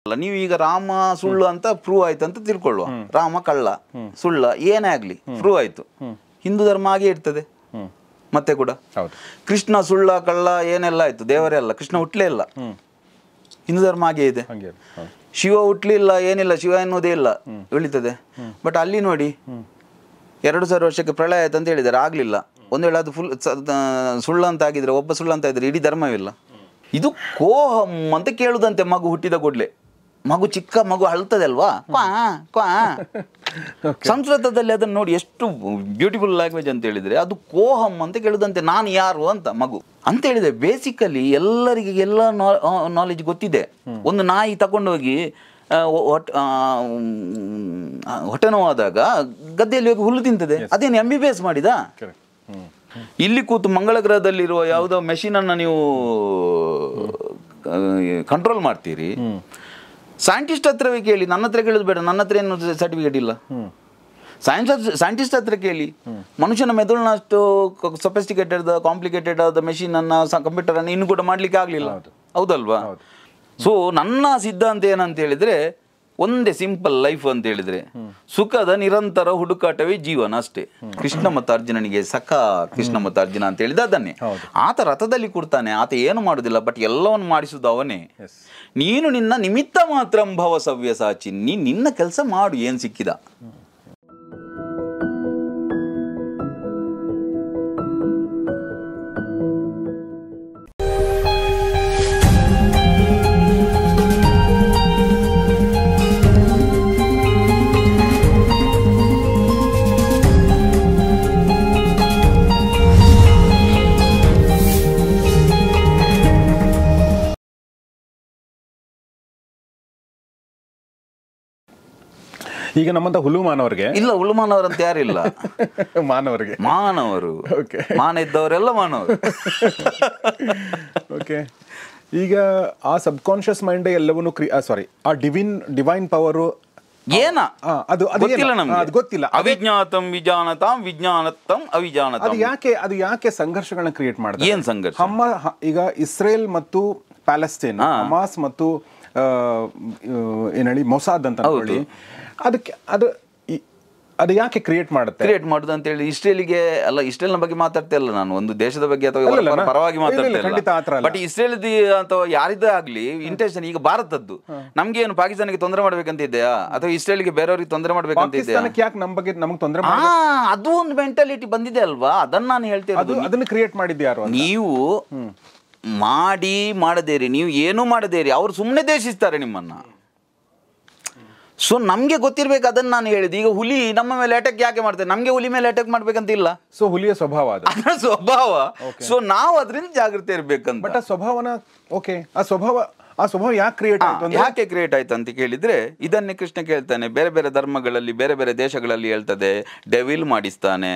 ಅಲ್ಲ ನೀವು ಈಗ ರಾಮ ಸುಳ್ಳು ಅಂತ ಪ್ರೂವ್ ಆಯ್ತು ಅಂತ ತಿಳ್ಕೊಳ್ಳುವ, ರಾಮ ಕಳ್ಳ ಸುಳ್ಳ ಏನೇ ಆಗ್ಲಿ ಪ್ರೂವ್ ಆಯ್ತು, ಹಿಂದೂ ಧರ್ಮ ಹಾಗೆ ಇರ್ತದೆ ಮತ್ತೆ ಕೂಡ. ಕೃಷ್ಣ ಸುಳ್ಳ ಕಳ್ಳ ಏನೆಲ್ಲ ಆಯ್ತು, ದೇವರೇ ಅಲ್ಲ, ಕೃಷ್ಣ ಹುಟ್ಲೇ ಇಲ್ಲ, ಹಿಂದೂ ಧರ್ಮ ಹಾಗೆ ಇದೆ. ಶಿವ ಹುಟ್ಲಿಲ್ಲ ಏನಿಲ್ಲ, ಶಿವ ಎನ್ನುವುದೇ ಇಲ್ಲ, ಉಳಿತದೆ. ಬಟ್ ಅಲ್ಲಿ ನೋಡಿ 2000 ವರ್ಷಕ್ಕೆ ಪ್ರಳಯ ಆಯ್ತು ಅಂತ ಹೇಳಿದ್ದಾರೆ, ಆಗ್ಲಿಲ್ಲ. ಒಂದು ವೇಳೆ ಅದು ಫುಲ್ ಸುಳ್ಳು ಅಂತ ಆಗಿದ್ರೆ, ಒಬ್ಬ ಸುಳ್ಳು ಅಂತ ಇದ್ರೆ ಇಡೀ ಧರ್ಮವಿಲ್ಲ. ಇದು ಕೋಹಂ ಅಂತ ಕೇಳುದಂತೆ ಮಗು ಹುಟ್ಟಿದ ಕೂಡಲೇ. ಮಗು ಚಿಕ್ಕ ಮಗು ಅಳ್ತದೆ ಅಲ್ವಾ, ಕ್ವಾ ಕ್ವಾ. ಸಂಸ್ಕೃತದಲ್ಲಿ ಅದನ್ನು ನೋಡಿ ಎಷ್ಟು ಬ್ಯೂಟಿಫುಲ್ ಲ್ಯಾಂಗ್ವೇಜ್ ಅಂತ ಹೇಳಿದ್ರೆ, ಅದು ಕೋಹಂ ಅಂತ ಕೇಳುದಂತೆ, ನಾನು ಯಾರು ಅಂತ ಮಗು ಅಂತ ಹೇಳಿದ್ರೆ. ಬೇಸಿಕಲಿ ಎಲ್ಲರಿಗೆ ಎಲ್ಲ ನಾಲೆಜ್ ಗೊತ್ತಿದೆ. ಒಂದು ನಾಯಿ ತಗೊಂಡೋಗಿ ಹೊಟ್ಟೆ ನೋವಾದಾಗ ಗದ್ದೆಯಲ್ಲಿ ಹೋಗಿ ಹುಲ್ಲು ತಿಂತದೆ, ಅದೇನು MBBS ಮಾಡಿದ? ಇಲ್ಲಿ ಕೂತು ಮಂಗಳ ಗ್ರಹದಲ್ಲಿರುವ ಯಾವುದೋ ಮೆಷಿನ್ ಅನ್ನ ನೀವು ಕಂಟ್ರೋಲ್ ಮಾಡ್ತೀರಿ. ಸೈಂಟಿಸ್ಟ್ ಹತ್ರವೇ ಕೇಳಿ, ನನ್ನ ಹತ್ರ ಕೇಳೋದು ಬೇಡ, ನನ್ನ ಹತ್ರ ಏನು ಸರ್ಟಿಫಿಕೇಟ್ ಇಲ್ಲ. ಸೈಂಟಿಸ್ಟ್ ಹತ್ರ ಕೇಳಿ. ಮನುಷ್ಯನ ಮೆದುಳಿನಷ್ಟು ಸೊಫಿಸ್ಟಿಕೇಟೆಡ್ ಕಾಂಪ್ಲಿಕೇಟೆಡ್ ಆದ ಮೆಷಿನ್ ಅನ್ನ ಕಂಪ್ಯೂಟರ್ ಅನ್ನು ಇನ್ನು ಕೂಡ ಮಾಡ್ಲಿಕ್ಕೆ ಆಗ್ಲಿಲ್ಲ, ಹೌದಲ್ವಾ? ಸೊ ನನ್ನ ಸಿದ್ಧಾಂತ ಏನಂತ ಹೇಳಿದ್ರೆ ಒಂದೇ ಸಿಂಪಲ್ ಲೈಫ್ ಅಂತ ಹೇಳಿದ್ರೆ, ಸುಖದ ನಿರಂತರ ಹುಡುಕಾಟವೇ ಜೀವನ ಅಷ್ಟೇ. ಕೃಷ್ಣ ಮತ್ತು ಅರ್ಜುನನಿಗೆ ಸಖ ಕೃಷ್ಣ ಮತ್ತು ಅರ್ಜುನ ಅಂತ ಹೇಳಿದ ಅದನ್ನೇ. ಆತ ರಥದಲ್ಲಿ ಕೂಡ್ತಾನೆ, ಆತ ಏನು ಮಾಡುದಿಲ್ಲ, ಬಟ್ ಎಲ್ಲವನ್ನು ಮಾಡಿಸುವುದು ಅವನೇ. ನೀನು ನಿನ್ನ ನಿಮಿತ್ತ ಮಾತ್ರ ಭವ ಸವ್ಯಸಾಚಿ, ನಿನ್ನ ಕೆಲಸ ಮಾಡು, ಏನ್ ಸಿಕ್ಕಿದ. ಈಗ ನಮ್ಮಂತ ಹುಲು ಮಾನವರಿಗೆ ಇಲ್ಲ, ಹುಲು ಮಾನವರಂತ ಯಾರಿಲ್ಲ, ಮಾನವರಿಗೆ ಮಾನವರು, ಮಾನ ಇದ್ದವರೆಲ್ಲ ಮಾನವರು. ಓಕೆ, ಈಗ ಆ ಸಬ್ ಕಾನ್ಶಿಯಸ್ ಮೈಂಡ್ ಎಲ್ಲವನ್ನೂ ಸಾರಿ ಆ ಡಿವೈನ್ ಪವರ್ ಏನ ಅದು ಗೊತ್ತಿಲ್ಲ ನಮ್ಗೆ, ಅದು ಗೊತ್ತಿಲ್ಲ. ಅವಿಜ್ಞಾತಂ ವಿಜಾನತಾಂ ವಿಜ್ಞಾನತಂ ಅವಿಜಾನತಾಂ. ಅದು ಯಾಕೆ ಸಂಘರ್ಷಗಳನ್ನ ಕ್ರಿಯೇಟ್ ಮಾಡಿದೆ? ಏನ್ ಸಂಘರ್ಷ? ಈಗ ಇಸ್ರೇಲ್ ಮತ್ತು ಪ್ಯಾಲೆಸ್ಟೈನ್, ಹಮಾಸ್ ಮತ್ತು ಏನ್ ಹೇಳಿ ಮೊಸಾದ್ ಅಂತ ಹೇಳಿ, ಅದಕ್ಕೆ ಅದು ಯಾಕೆ ಕ್ರಿಯೇಟ್ ಮಾಡುದು ಅಂತ ಹೇಳಿ ಇಸ್ರೇಲಿಗೆ ಅಲ್ಲ, ಇಸ್ರೇಲ್ನ ಬಗ್ಗೆ ಮಾತಾಡ್ತಾ ಇಲ್ಲ ನಾನು, ಒಂದು ದೇಶದ ಬಗ್ಗೆ ಅಥವಾ ಪರವಾಗಿ ಮಾತಾಡ್ತಾ. ಬಟ್ ಇಸ್ರೇಲ್ ಅಥವಾ ಯಾರಿದ್ದೇ ಆಗ್ಲಿ ಇಂಟೆನ್ಷನ್ ಈಗ ಭಾರತದ್ದು, ನಮ್ಗೆ ಏನು ಪಾಕಿಸ್ತಾನಕ್ಕೆ ತೊಂದರೆ ಮಾಡ್ಬೇಕಂತ ಇದೆಯಾ, ಅಥವಾ ಇಸ್ರೇಲ್ಗೆ ಬೇರೆಯವ್ರಿಗೆ ತೊಂದರೆ ಮಾಡ್ಬೇಕಂತ ಇದೆಯಾ? ನಮ್ಗೆ ತೊಂದರೆ ಅದು ಒಂದು ಮೆಂಟಾಲಿಟಿ ಬಂದಿದೆ ಅಲ್ವಾ, ಅದನ್ನ ನಾನು ಹೇಳ್ತೇನೆ. ಅದನ್ನ ಕ್ರಿಯೇಟ್ ಮಾಡಿದ್ದೆ ಯಾರು? ನೀವು ಮಾಡದೇರಿ, ನೀವು ಏನೂ ಮಾಡದೇರಿ, ಅವ್ರು ಸುಮ್ಮನೆ ದೇಶಿಸ್ತಾರೆ ನಿಮ್ಮನ್ನ. ಸೊ ನಮ್ಗೆ ಗೊತ್ತಿರ್ಬೇಕು, ಅದನ್ನ ನಾನು ಹೇಳಿದೆ. ಈಗ ಹುಲಿ ನಮ್ಮ ಮೇಲೆ ಅಟ್ಯಾಕ್ ಯಾಕೆ ಮಾಡ್ತೇವೆ? ನಮ್ಗೆ ಹುಲಿ ಮೇಲೆ ಅಟ್ಯಾಕ್ ಮಾಡ್ಬೇಕಂತ ಇಲ್ಲ. ಸೊ ಹುಲಿಯ ಸ್ವಭಾವ ಅದರ ಸ್ವಭಾವ. ಸೊ ನಾವು ಅದರಿಂದ ಜಾಗೃತಿ ಇರ್ಬೇಕಂತ. ಬಟ್ ಆ ಸ್ವಭಾವನ ಓಕೆ, ಆ ಸ್ವಭಾವ ಯಾಕೆ ಕ್ರಿಯೇಟ್ ಆಯ್ತು ಅಂತ ಕೇಳಿದ್ರೆ, ಇದನ್ನೇ ಕೃಷ್ಣ ಕೇಳ್ತಾನೆ. ಬೇರೆ ಬೇರೆ ಧರ್ಮಗಳಲ್ಲಿ ಬೇರೆ ಬೇರೆ ದೇಶಗಳಲ್ಲಿ ಹೇಳ್ತದೆ, ಡೆವಿಲ್ ಮಾಡಿಸ್ತಾನೆ,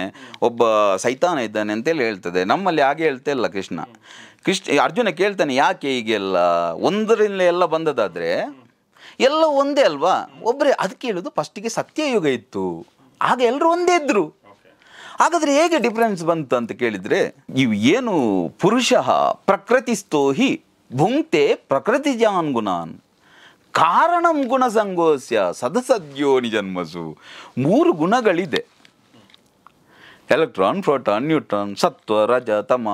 ಒಬ್ಬ ಸೈತಾನ ಇದ್ದಾನೆ ಅಂತೇಳಿ ಹೇಳ್ತದೆ. ನಮ್ಮಲ್ಲಿ ಹಾಗೆ ಹೇಳ್ತಾ ಇಲ್ಲ ಕೃಷ್ಣ. ಅರ್ಜುನ ಕೇಳ್ತಾನೆ, ಯಾಕೆ ಹೀಗೆಲ್ಲ ಒಂದರಿಂದ ಎಲ್ಲ ಬಂದದಾದ್ರೆ ಎಲ್ಲ ಒಂದೇ ಅಲ್ವಾ, ಒಬ್ಬರೇ. ಅದಕ್ಕೆ ಹೇಳುದು ಫಸ್ಟಿಗೆ ಸತ್ಯಯುಗ ಇತ್ತು, ಆಗ ಎಲ್ಲರೂ ಒಂದೇ ಇದ್ರು. ಹಾಗಾದ್ರೆ ಹೇಗೆ ಡಿಫರೆನ್ಸ್ ಬಂತು ಅಂತ ಕೇಳಿದ್ರೆ, ಇವು ಏನು ಪುರುಷ ಪ್ರಕೃತಿಸ್ಥೋ ಹಿ ಭುಂಕ್ತೆ ಪ್ರಕೃತಿಜಾನ್ ಗುಣಾನ್ ಕಾರಣಂ ಗುಣ ಸಂಗೋಸ್ಯ ಸದಸದ್ಯೋನಿ ಜನ್ಮಸು. 3 ಗುಣಗಳಿದೆ: ಎಲೆಕ್ಟ್ರಾನ್, ಪ್ರೋಟಾನ್, ನ್ಯೂಟ್ರಾನ್, ಸತ್ವ, ರಜ, ತಮ,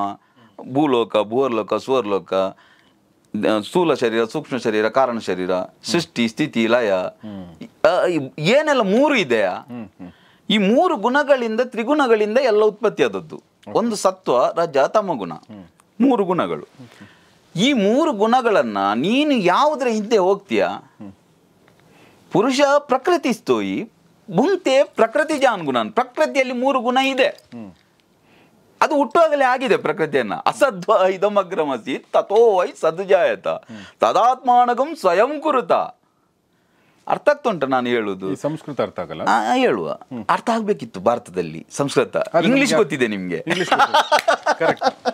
ಭೂಲೋಕ, ಭೂವರ್ಲೋಕ, ಸುವರ್ಲೋಕ, ಸ್ಥೂಲ ಶರೀರ, ಸೂಕ್ಷ್ಮ ಶರೀರ, ಕಾರಣ ಶರೀರ, ಸೃಷ್ಟಿ, ಸ್ಥಿತಿ, ಲಯ, ಏನೆಲ್ಲ 3 ಇದೆಯಾ? ಈ 3 ಗುಣಗಳಿಂದ, ತ್ರಿಗುಣಗಳಿಂದ ಎಲ್ಲ ಉತ್ಪತ್ತಿ ಆದದ್ದು. ಒಂದು ಸತ್ವ, ರಜ, ತಮ ಗುಣ, 3 ಗುಣಗಳು. ಈ 3 ಗುಣಗಳನ್ನ ನೀನು ಯಾವುದರ ಹಿಂದೆ ಹೋಗ್ತೀಯ? ಪುರುಷ ಪ್ರಕೃತಿ ಸ್ತೋಯಿ ಭುಂಕ್ತೆ ಪ್ರಕೃತಿ ಜಾನ್ ಗುಣಾನ್. ಪ್ರಕೃತಿಯಲ್ಲಿ 3 ಗುಣ ಇದೆ, ಅದು ಹುಟ್ಟುವಾಗಲೇ ಆಗಿದೆ ಪ್ರಕೃತಿಯನ್ನ. ಅಸದ್ವ ಇದಮಗ್ರಮಸಿ ತಥೋ ವೈ ಸದ್ಜಾಯತ ತದಾತ್ಮಾನಗಂ ಸ್ವಯಂ ಕುರುತ. ಅರ್ಥ ಆಗ್ತುಂಟ ನಾನು ಹೇಳುದು? ಸಂಸ್ಕೃತ ಅರ್ಥ ಆಗಲ್ಲ, ಹೇಳುವ ಅರ್ಥ ಆಗ್ಬೇಕಿತ್ತು ಭಾರತದಲ್ಲಿ. ಸಂಸ್ಕೃತ, ಇಂಗ್ಲಿಷ್ ಗೊತ್ತಿದೆ ನಿಮ್ಗೆ.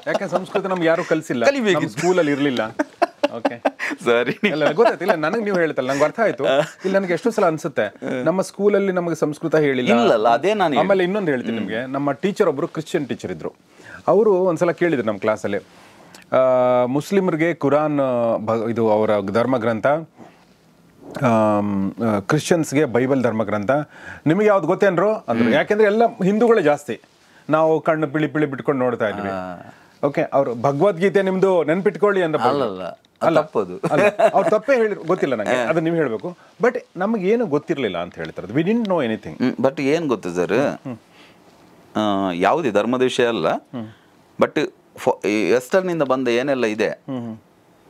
ಯಾಕೆ ಸಂಸ್ಕೃತ ನಮ್ಗೆ ಯಾರು ಕಲಿಸಿಲ್ಲ, ಕಲಿಬೇಕು, ಸ್ಕೂಲಲ್ಲಿ ಇರ್ಲಿಲ್ಲ. ಸರಿ, ಗೊತ್ತಾಯ್ತಿಲ್ಲ ನನಗೆ. ನೀವು ಹೇಳ್ತಲ್ಲ, ನಂಗೆ ಅರ್ಥ ಆಯ್ತು. ಇಲ್ಲಿ ನನಗೆ ಎಷ್ಟು ಸಲ ಅನ್ಸುತ್ತೆ, ನಮ್ಮ ಸ್ಕೂಲಲ್ಲಿ ನಮಗೆ ಸಂಸ್ಕೃತ ಹೇಳಿಲ್ಲ. ಅದೇ ನಾನು. ಆಮೇಲೆ ಇನ್ನೊಂದು ಹೇಳ್ತೀನಿ ನಿಮ್ಗೆ, ನಮ್ಮ ಟೀಚರ್ ಒಬ್ರು ಕ್ರಿಶ್ಚಿಯನ್ ಟೀಚರ್ ಇದ್ರು. ಅವರು ಒಂದ್ಸಲ ಕೇಳಿದ್ರು ನಮ್ಮ ಕ್ಲಾಸಲ್ಲಿ, ಮುಸ್ಲಿಮರಿಗೆ ಕುರಾನ್ ಇದು ಅವರ ಧರ್ಮ ಗ್ರಂಥ, ಕ್ರಿಶ್ಚಿಯನ್ಸ್ಗೆ ಬೈಬಲ್ ಧರ್ಮಗ್ರಂಥ, ನಿಮಗೆ ಯಾವ್ದು ಗೊತ್ತೇನ್ರು ಅಂದ್ರು. ಯಾಕೆಂದ್ರೆ ಎಲ್ಲ ಹಿಂದೂಗಳೇ ಜಾಸ್ತಿ, ನಾವು ಕಣ್ಣು ಬಿಳಿ ಬಿಳಿ ಬಿಟ್ಕೊಂಡು ನೋಡ್ತಾ ಇದ್ವಿ. ಓಕೆ, ಅವ್ರು ಭಗವದ್ಗೀತೆ ನಿಮ್ದು ನೆನ್ಪಿಟ್ಕೊಳ್ಳಿ ಅಂತ ಅವ್ರು ತಪ್ಪೇ ಹೇಳಿ ಗೊತ್ತಿಲ್ಲ ನಂಗೆ, ಅದು ನೀವು ಹೇಳ್ಬೇಕು. ಬಟ್ ನಮ್ಗೆ ಏನು ಗೊತ್ತಿರ್ಲಿಲ್ಲ ಅಂತ ಹೇಳ್ತಾರೆ, we didn't know anything. But ಏನು ಗೊತ್ತು ಸರ್, ಯಾವುದೇ ಧರ್ಮದ ವಿಷಯ ಅಲ್ಲ, ಬಟ್ ವೆಸ್ಟರ್ನಿಂದ ಬಂದ ಏನೆಲ್ಲ ಇದೆ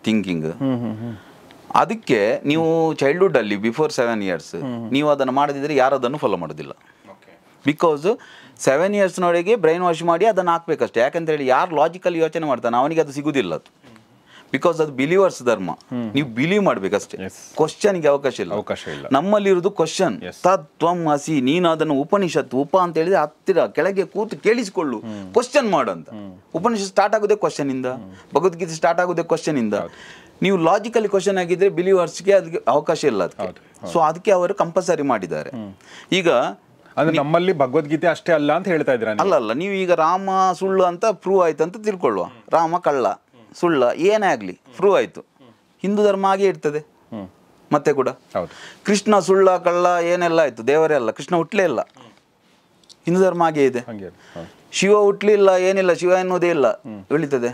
ಥಿಂಕಿಂಗ್, ಅದಕ್ಕೆ ನೀವು ಚೈಲ್ಡ್ಹುಡ್ ಅಲ್ಲಿ ಬಿಫೋರ್ 7 years ನೀವು ಅದನ್ನು ಮಾಡದಿದ್ರೆ ಯಾರು ಅದನ್ನು ಫಾಲೋ ಮಾಡೋದಿಲ್ಲ. ಬಿಕಾಸ್ 7 yearsನೊಳಗೆ ಬ್ರೈನ್ ವಾಶ್ ಮಾಡಿ ಅದನ್ನು ಹಾಕ್ಬೇಕಷ್ಟೇ. ಯಾಕಂತ ಹೇಳಿ ಯಾರು ಲಾಜಿಕಲ್ ಯೋಚನೆ ಮಾಡ್ತಾನೆ ಅವನಿಗೆ ಅದು ಸಿಗುದಿಲ್ಲ. ಅದು ಬಿಕಾಸ್ ಅದು ಬಿಲೀವರ್ಸ್ ಧರ್ಮ, ನೀವು ಬಿಲೀವ್ ಮಾಡ್ಬೇಕಷ್ಟೇ, ಕ್ವಶನ್ಗೆ ಅವಕಾಶ ಇಲ್ಲ. ನಮ್ಮಲ್ಲಿರುವುದು ಕ್ವಶನ್. ತತ್ವಂ ಅಸಿ, ನೀನು ಅದನ್ನು ಉಪನಿಷತ್ತು ಅಂತ ಹೇಳಿದ್ರೆ ಹತ್ತಿರ ಕೆಳಗೆ ಕೂತು ಕೇಳಿಸಿಕೊಳ್ಳು, ಕ್ವಶನ್ ಮಾಡು ಅಂತ. ಉಪನಿಷತ್ ಸ್ಟಾರ್ಟ್ ಆಗೋದೇ ಕ್ವಶನ್ ಇಂದ, ಭಗವದ್ಗೀತೆ ಸ್ಟಾರ್ಟ್ ಆಗೋದೇ ಕ್ವಶನ್ ಇಂದ. ನೀವು ಲಾಜಿಕಲಿ ಕ್ವಶನ್ ಆಗಿದ್ರೆ ಬಿಲೀವರ್ಸ್ಗೆ ಅದಕ್ಕೆ ಅವಕಾಶ ಇಲ್ಲ ಅದಕ್ಕೆ. ಸೊ ಅದಕ್ಕೆ ಅವರು ಕಂಪಲ್ಸರಿ ಮಾಡಿದ್ದಾರೆ. ಈಗ ಅಂದ್ರೆ ನಮ್ಮಲ್ಲಿ ಭಗವದ್ಗೀತೆ ಅಷ್ಟೇ ಅಲ್ಲ ಅಂತ ಹೇಳ್ತಾ ಇದ್ರ? ಅಲ್ಲ, ನೀವು ಈಗ ರಾಮ ಸುಳ್ಳು ಅಂತ ಪ್ರೂವ್ ಆಯ್ತು ಅಂತ ತಿಳ್ಕೊಳ್ಳುವ, ರಾಮ ಕಳ್ಳ ಸುಳ್ಳ ಏನೇ ಆಗ್ಲಿ ಪ್ರೂವ್ ಆಯ್ತು, ಹಿಂದೂ ಧರ್ಮ ಹಾಗೆ ಇರ್ತದೆ ಮತ್ತೆ ಕೂಡ. ಕೃಷ್ಣ ಸುಳ್ಳ ಕಳ್ಳ ಏನೆಲ್ಲ ಆಯ್ತು, ದೇವರೇ ಅಲ್ಲ, ಕೃಷ್ಣ ಹುಟ್ಲೇ ಇಲ್ಲ, ಹಿಂದೂ ಧರ್ಮ ಹಾಗೆ ಇದೆ. ಶಿವ ಹುಟ್ಲಿಲ್ಲ, ಏನಿಲ್ಲ, ಶಿವ ಎನ್ನುವುದೇ ಇಲ್ಲ, ಉಳಿತದೆ.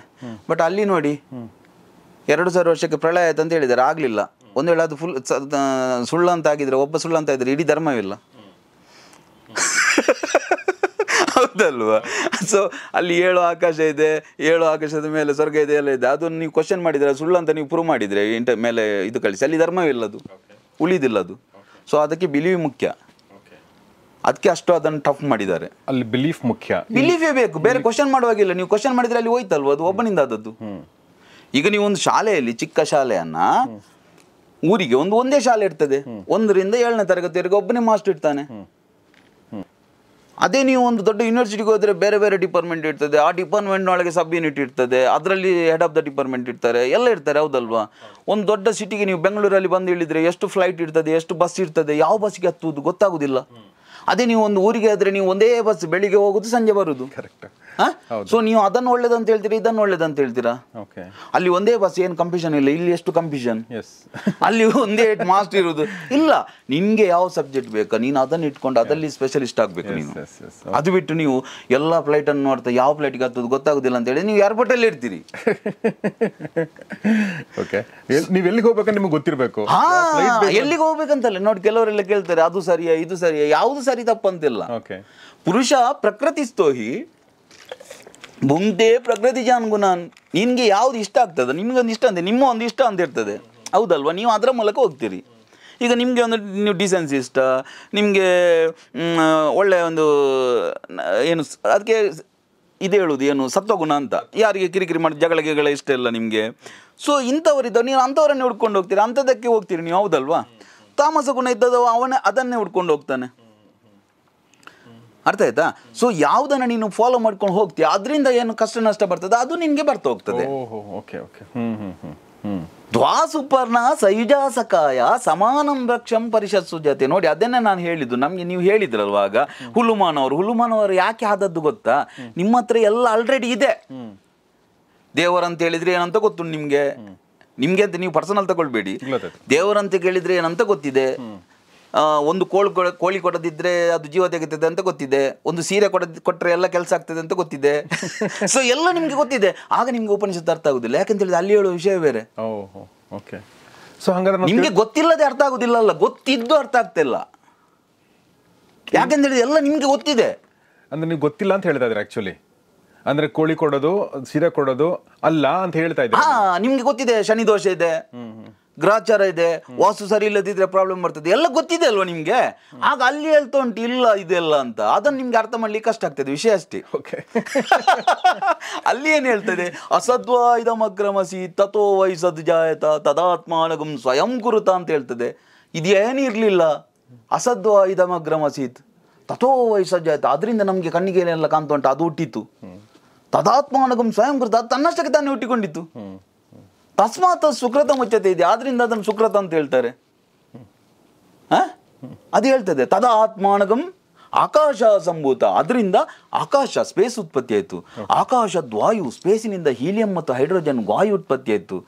ಬಟ್ ಅಲ್ಲಿ ನೋಡಿ 2000 ವರ್ಷಕ್ಕೆ ಪ್ರಳಯ ಆಯ್ತು ಅಂತ ಹೇಳಿದ್ದಾರೆ, ಆಗ್ಲಿಲ್ಲ. ಒಂದು ವೇಳೆ ಅದು ಫುಲ್ ಸುಳ್ಳು ಅಂತ ಆಗಿದ್ರೆ, ಒಬ್ಬ ಸುಳ್ಳು ಅಂತ ಇದ್ರೆ ಇಡೀ ಧರ್ಮವಿಲ್ಲ. ಹೌದಲ್ವಾ? ಸೊ ಅಲ್ಲಿ 7 ಆಕಾಶ ಇದೆ, 7 ಆಕಾಶದ ಮೇಲೆ ಸ್ವರ್ಗ ಇದೆ, ಎಲ್ಲ ಇದೆ. ಅದನ್ನು ನೀವು ಕ್ವಶನ್ ಮಾಡಿದ್ರೆ, ಸುಳ್ಳು ಅಂತ ನೀವು ಪ್ರೂವ್ ಮಾಡಿದ್ರೆ ಮೇಲೆ ಇದು ಕಳಿಸಿ, ಅಲ್ಲಿ ಧರ್ಮವಿಲ್ಲ, ಅದು ಉಳಿದಿಲ್ಲ ಅದು. ಸೊ ಅದಕ್ಕೆ ಬಿಲೀವ್ ಮುಖ್ಯ, ಅದಕ್ಕೆ ಅಷ್ಟು ಅದನ್ನು ಟಫ್ ಮಾಡಿದ್ದಾರೆ. ಅಲ್ಲಿ ಬಿಲೀಫ್ ಮುಖ್ಯ, ಬಿಲೀಫೇ ಬೇಕು, ಬೇರೆ ಕ್ವಶನ್ ಮಾಡುವಾಗಿಲ್ಲ. ನೀವು ಕ್ವಶನ್ ಮಾಡಿದ್ರೆ ಅಲ್ಲಿ ಹೋಯ್ತಲ್ವ, ಅದು ಒಬ್ಬನಿಂದ ಆದದ್ದು. ಈಗ ನೀವು ಒಂದು ಶಾಲೆಯಲ್ಲಿ, ಚಿಕ್ಕ ಶಾಲೆಯನ್ನ ಊರಿಗೆ ಒಂದೇ ಶಾಲೆ ಇರ್ತದೆ, 1 ರಿಂದ 7ನೇ ತರಗತಿವರೆಗೆ ಒಬ್ಬನೇ ಮಾಸ್ಟರ್ ಇರ್ತಾನೆ. ಅದೇ ನೀವು ಒಂದು ದೊಡ್ಡ ಯೂನಿವರ್ಸಿಟಿಗೆ ಹೋದ್ರೆ ಬೇರೆ ಬೇರೆ ಡಿಪಾರ್ಟ್ಮೆಂಟ್ ಇರ್ತದೆ, ಆ ಡಿಪಾರ್ಟ್ಮೆಂಟ್ ಒಳಗೆ ಸಬ್ ಯೂನಿಟ್ ಇರ್ತದೆ, ಅದರಲ್ಲಿ ಹೆಡ್ ಆಫ್ ದ ಡಿಪಾರ್ಟ್ಮೆಂಟ್ ಇರ್ತಾರೆ, ಎಲ್ಲ ಇರ್ತಾರೆ, ಹೌದಲ್ವಾ? ಒಂದು ದೊಡ್ಡ ಸಿಟಿಗೆ ನೀವು ಬೆಂಗಳೂರಲ್ಲಿ ಬಂದು ಇಳಿದ್ರೆ ಎಷ್ಟು ಫ್ಲೈಟ್ ಇರ್ತದೆ, ಎಷ್ಟು ಬಸ್ ಇರ್ತದೆ, ಯಾವ ಬಸ್ಸಿಗೆ ಹತ್ತುವುದು ಗೊತ್ತಾಗುದಿಲ್ಲ. ಅದೇ ನೀವು ಒಂದು ಊರಿಗೆ ಆದ್ರೆ ನೀವು ಒಂದೇ ಬಸ್, ಬೆಳಿಗ್ಗೆ ಹೋಗುದು ಸಂಜೆ ಬರುದು. ಸೊ ನೀವು ಅದನ್ನು ಒಳ್ಳೇದಂತ ಹೇಳ್ತೀರಾ, ಇದನ್ನು ಒಳ್ಳೇದಂತ ಹೇಳ್ತೀರಾ? ಅಲ್ಲಿ ಒಂದೇ ಬಸ್, ಏನು ಕಂಪಿಷನ್ ಇಲ್ಲ. ಇಲ್ಲಿ ಎಷ್ಟು ಕಂಪಿಷನ್, ಅಲ್ಲಿ ಒಂದೇ ಮಾಸ್ಟರ್ ಇರುವುದು ಇಲ್ಲ. ನಿನ್ಗೆ ಯಾವ ಸಬ್ಜೆಕ್ಟ್ ಬೇಕಾ, ನೀನು ಅದನ್ನು ಇಟ್ಕೊಂಡು ಅದರಲ್ಲಿ ಸ್ಪೆಷಲಿಸ್ಟ್ ಆಗ್ಬೇಕು ನೀನು. ಅದು ಬಿಟ್ಟು ನೀವು ಎಲ್ಲ ಫ್ಲೈಟ್ ಅನ್ನು ನೋಡ್ತಾ ಯಾವ ಫ್ಲೈಟ್ಗೆ ಹತ್ತೋದು ಗೊತ್ತಾಗುದಿಲ್ಲ ಅಂತ ಹೇಳಿ ನೀವು ಏರ್ಪೋರ್ಟ್ ಅಲ್ಲಿ ಇರ್ತೀರಿ. ನೀವು ಎಲ್ಲಿಗೆ ಹೋಗ್ಬೇಕಂತ ನಿಮ್ಗೆ ಗೊತ್ತಿರ್ಬೇಕು. ಎಲ್ಲಿಗೆ ಹೋಗ್ಬೇಕಂತಲ್ಲ ನೋಡಿ, ಕೆಲವರೆಲ್ಲ ಕೇಳ್ತಾರೆ ಅದು ಸರಿಯಾ ಇದು ಸರಿಯಾ, ಯಾವುದು ಸರಿ ತಪ್ಪಂತಿಲ್ಲ. ಪುರುಷ ಪ್ರಕೃತಿ ಸ್ತೋಹಿ ಭುಂಕ್ತೆ ಪ್ರಕೃತಿ ಜಾನ್ ಗುಣಾನ್. ನಿನ್ಗೆ ಯಾವ್ದು ಇಷ್ಟ ಆಗ್ತದೆ, ನಿಮ್ಗೊಂದು ಇಷ್ಟ ಅಂತ, ನಿಮ್ಮ ಒಂದು ಇಷ್ಟ ಅಂತ ಇರ್ತದೆ, ಹೌದಲ್ವಾ? ನೀವು ಅದರ ಮೂಲಕ ಹೋಗ್ತೀರಿ. ಈಗ ನಿಮಗೆ ಒಂದು ನೀವು ಡಿಸೆನ್ಸ್ ಇಷ್ಟ, ನಿಮಗೆ ಒಳ್ಳೆಯ ಒಂದು ಏನು ಅದಕ್ಕೆ ಇದು ಹೇಳುವುದು ಏನು ಸತ್ವಗುಣ ಅಂತ, ಯಾರಿಗೆ ಕಿರಿಕಿರಿ ಮಾಡಿ ಜಗಳ ಇಷ್ಟ ಇಲ್ಲ ನಿಮಗೆ. ಸೊ ಇಂಥವರಿದ್ದ ನೀವು ಅಂಥವರನ್ನೇ ಹುಡ್ಕೊಂಡು ಹೋಗ್ತೀರಿ, ಅಂಥದ್ದಕ್ಕೆ ಹೋಗ್ತೀರಿ ನೀವು, ಹೌದಲ್ವಾ? ತಾಮಸ ಗುಣ ಇದ್ದದವ ಅದನ್ನೇ ಹುಡ್ಕೊಂಡು ಹೋಗ್ತಾನೆ. ಅರ್ಥ ಆಯ್ತಾ? ಸೊ ಯಾವುದನ್ನ ನೀನು ಫಾಲೋ ಮಾಡ್ಕೊಂಡು ಹೋಗ್ತೀಯ, ಅದರಿಂದ ಏನು ಕಷ್ಟ ನಷ್ಟ ಬರ್ತದೆ ಅದು ನಿನ್ಗೆ ಬರ್ತಾ ಹೋಗ್ತದೆ. ದ್ವಾಸುಪರ್ಣ ಸಯುಜಾಸಕಾಯ ಸಮಾನಂ ರಕ್ಷಂ ಪರಿಷತ್ಸು ಜತೆ. ನೋಡಿ ಅದನ್ನೇ ನಾನು ಹೇಳಿದ್ದು ನಮ್ಗೆ. ನೀವು ಹೇಳಿದ್ರಲ್ವಾಗ ಹುಲುಮಾನವರು ಯಾಕೆ ಆದದ್ದು ಗೊತ್ತಾ? ನಿಮ್ಮ ಹತ್ರ ಎಲ್ಲ ಆಲ್ರೆಡಿ ಇದೆ. ದೇವರಂತ ಹೇಳಿದ್ರೆ ಏನಂತ ಗೊತ್ತು ನಿಮ್ಗೆ ಅಂತ ನೀವು ಪರ್ಸನಲ್ ತಗೊಳ್ಬೇಡಿ. ದೇವರಂತ ಕೇಳಿದ್ರೆ ಏನಂತ ಗೊತ್ತಿದೆ, ಒಂದು ಕೋಳಿ ಕೊಡದಿದ್ರೆ ಅದು ಜೀವ ತೆಗಿತದೆ ಅಂತ ಗೊತ್ತಿದೆ, ಒಂದು ಸೀರೆ ಕೊಟ್ಟರೆ ಎಲ್ಲ ಕೆಲಸ ಆಗ್ತದೆ ಅಂತ ಗೊತ್ತಿದೆ. ಸೊ ಎಲ್ಲ ನಿಮ್ಗೆ ಗೊತ್ತಿದೆ, ಆಗ ನಿಮ್ಗೆ ಉಪನಿಷತ್ತು ಅರ್ಥ ಆಗುದಿಲ್ಲ. ಯಾಕಂತ ಹೇಳಿದ್ರೆ ಅಲ್ಲಿ ಹೇಳುವ ವಿಷಯ ಬೇರೆ. ನಿಮ್ಗೆ ಗೊತ್ತಿಲ್ಲದೆ ಅರ್ಥ ಆಗುದಿಲ್ಲ, ಅಲ್ಲ ಗೊತ್ತಿದ್ದು ಅರ್ಥ ಆಗ್ತಿಲ್ಲ. ಯಾಕಂತ ಹೇಳಿದ್ರೆ ಎಲ್ಲ ನಿಮ್ಗೆ ಗೊತ್ತಿದೆ. ಅಂದ್ರೆ ನೀವು ಗೊತ್ತಿಲ್ಲ ಅಂತ ಹೇಳ್ತಾ ಇದ್ರೆ ಆಕ್ಚುಲಿ, ಅಂದ್ರೆ ಕೋಳಿ ಕೊಡೋದು ಸೀರೆ ಕೊಡೋದು ಅಲ್ಲ ಅಂತ ಹೇಳ್ತಾ ಇದ್ರೆ. ನಿಮ್ಗೆ ಗೊತ್ತಿದೆ, ಶನಿ ದೋಷ ಇದೆ, ಗ್ರಹಚಾರ ಇದೆ, ವಾಸ್ತು ಸರಿ ಇಲ್ಲದಿದ್ರೆ ಪ್ರಾಬ್ಲಮ್ ಬರ್ತದೆ, ಎಲ್ಲ ಗೊತ್ತಿದೆ ಅಲ್ವಾ ನಿಮ್ಗೆ. ಆಗ ಅಲ್ಲಿ ಹೇಳ್ತಾ ಉಂಟು ಇಲ್ಲ ಇದೆಲ್ಲ ಅಂತ, ಅದನ್ನ ನಿಮ್ಗೆ ಅರ್ಥ ಮಾಡ್ಲಿಕ್ಕೆ ಕಷ್ಟ ಆಗ್ತದೆ, ವಿಷಯ ಅಷ್ಟೇ. ಅಲ್ಲಿ ಏನ್ ಹೇಳ್ತದೆ, ಅಸದ್ವಾ ಇದಮಗ್ರಮಸಿ ತಥೋ ವೈ ಸದ್ಜಾಯತ ತದಾತ್ಮಾನಗಂ ಸ್ವಯಂ ಕುರುತ ಅಂತ ಹೇಳ್ತದೆ. ಇದೇನಿರ್ಲಿಲ್ಲ, ಅಸದ್ವಾ ಇದಮಗ್ರಮಸೀತ್ ತಥೋ ವೈ ಸಜ್ಜಾಯತ, ಅದರಿಂದ ನಮ್ಗೆ ಕಣ್ಣಿಗೆ ಏನೆಲ್ಲ ಕಾಣ್ತಾ ಉಂಟು ಅದು ಹುಟ್ಟಿತ್ತು. ತದಾತ್ಮಾನಗಂ ಸ್ವಯಂ ಕುರುತ, ಅದು ತನ್ನಷ್ಟಕ್ಕೆ ತಾನೇ ಹುಟ್ಟಿಕೊಂಡಿತ್ತು. ತಸ್ಮಾತ್ ಸುಕೃತ ಮುಚ್ಚತೆ ಇದೆ, ಆದ್ರಿಂದ ಅದನ್ನು ಸುಕೃತ ಅಂತ ಹೇಳ್ತಾರೆ. ಅದು ಹೇಳ್ತದೆ ತದಾ ಆತ್ಮಾನಗಂ ಆಕಾಶ ಸಂಭೂತ, ಅದರಿಂದ ಆಕಾಶ ಸ್ಪೇಸ್ ಉತ್ಪತ್ತಿ ಆಯಿತು. ಆಕಾಶದ ವಾಯು, ಸ್ಪೇಸಿನಿಂದ ಹೀಲಿಯಂ ಮತ್ತು ಹೈಡ್ರೋಜನ್ ವಾಯು ಉತ್ಪತ್ತಿ ಆಯಿತು.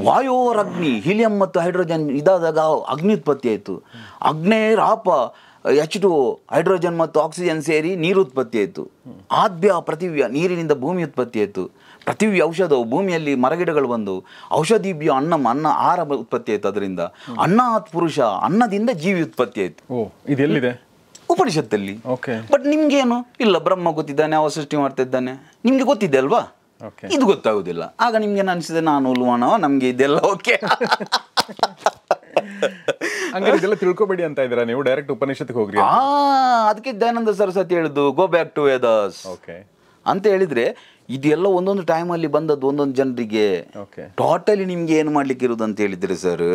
ವಾಯೋರ್ ಅಗ್ನಿ, ಹೀಲಿಯಂ ಮತ್ತು ಹೈಡ್ರೋಜನ್ ಇದಾದಾಗ ಅಗ್ನಿ ಉತ್ಪತ್ತಿ ಆಯಿತು. ಅಗ್ನೇರಾಪ, H2O ಹೈಡ್ರೋಜನ್ ಮತ್ತು ಆಕ್ಸಿಜನ್ ಸೇರಿ ನೀರು ಉತ್ಪತ್ತಿ ಆಯಿತು. ಆದ್ಯ ಪೃಥಿವ್ಯ, ನೀರಿನಿಂದ ಭೂಮಿ ಉತ್ಪತ್ತಿ ಆಯಿತು. ಪೃಥಿವಿ ಔಷಧವು, ಭೂಮಿಯಲ್ಲಿ ಮರಗಿಡಗಳು ಬಂದು ಔಷಧಿಭ್ಯ ಅನ್ನ ಆಹಾರ ಉತ್ಪತ್ತಿ ಆಯಿತು. ಅದರಿಂದ ಅನ್ನಾತ್ ಪುರುಷ, ಅನ್ನದಿಂದ ಜೀವಿ ಉತ್ಪತ್ತಿ ಆಯಿತು. ಇದೆಲ್ಲಿದೆ? ಉಪನಿಷತ್ತಲ್ಲಿ. ಬಟ್ ನಿಮ್ಗೇನು ಇಲ್ಲ, ಬ್ರಹ್ಮ ಗೊತ್ತಿದ್ದಾನೆ, ಅವ ಸೃಷ್ಟಿ ಮಾಡ್ತಾ ಇದ್ದಾನೆ, ನಿಮ್ಗೆ ಗೊತ್ತಿದೆ ಅಲ್ವಾ, ಇದು ಗೊತ್ತಾಗುದಿಲ್ಲ. ಆಗ ನಿಮ್ಗೆ ಅನಿಸಿದೆ ನಾನು ಉಲ್ವಾಣವ, ನಮ್ಗೆ ಇದೆಲ್ಲ ಓಕೆ. ಹಂಗಾರೆ ಇದೆಲ್ಲ ತಿಳ್ಕೊಬೇಡಿ ಅಂತ ಇದ್ದೀರಾ ನೀವು, ಡೈರೆಕ್ಟ್ ಉಪನಿಷತ್ತಿಗೆ ಹೋಗ್ರಿ. ಅದಕ್ಕೆ ದಯಾನಂದ ಸರಸ್ವತಿ ಹೇಳಿದ್ದು ಗೋ ಬ್ಯಾಕ್ ಟು ವೇದಾಸ್ ಅಂತ ಹೇಳಿದ್ರೆ, ಇದೆಲ್ಲ ಒಂದೊಂದು ಟೈಮಲ್ಲಿ ಬಂದದ್ದು ಒಂದೊಂದು ಜನರಿಗೆ. ಟೋಟಲಿ ನಿಮ್ಗೆ ಏನು ಮಾಡ್ಲಿಕ್ಕೆ ಇರೋದು ಅಂತ ಹೇಳಿದ್ರೆ ಸರ್,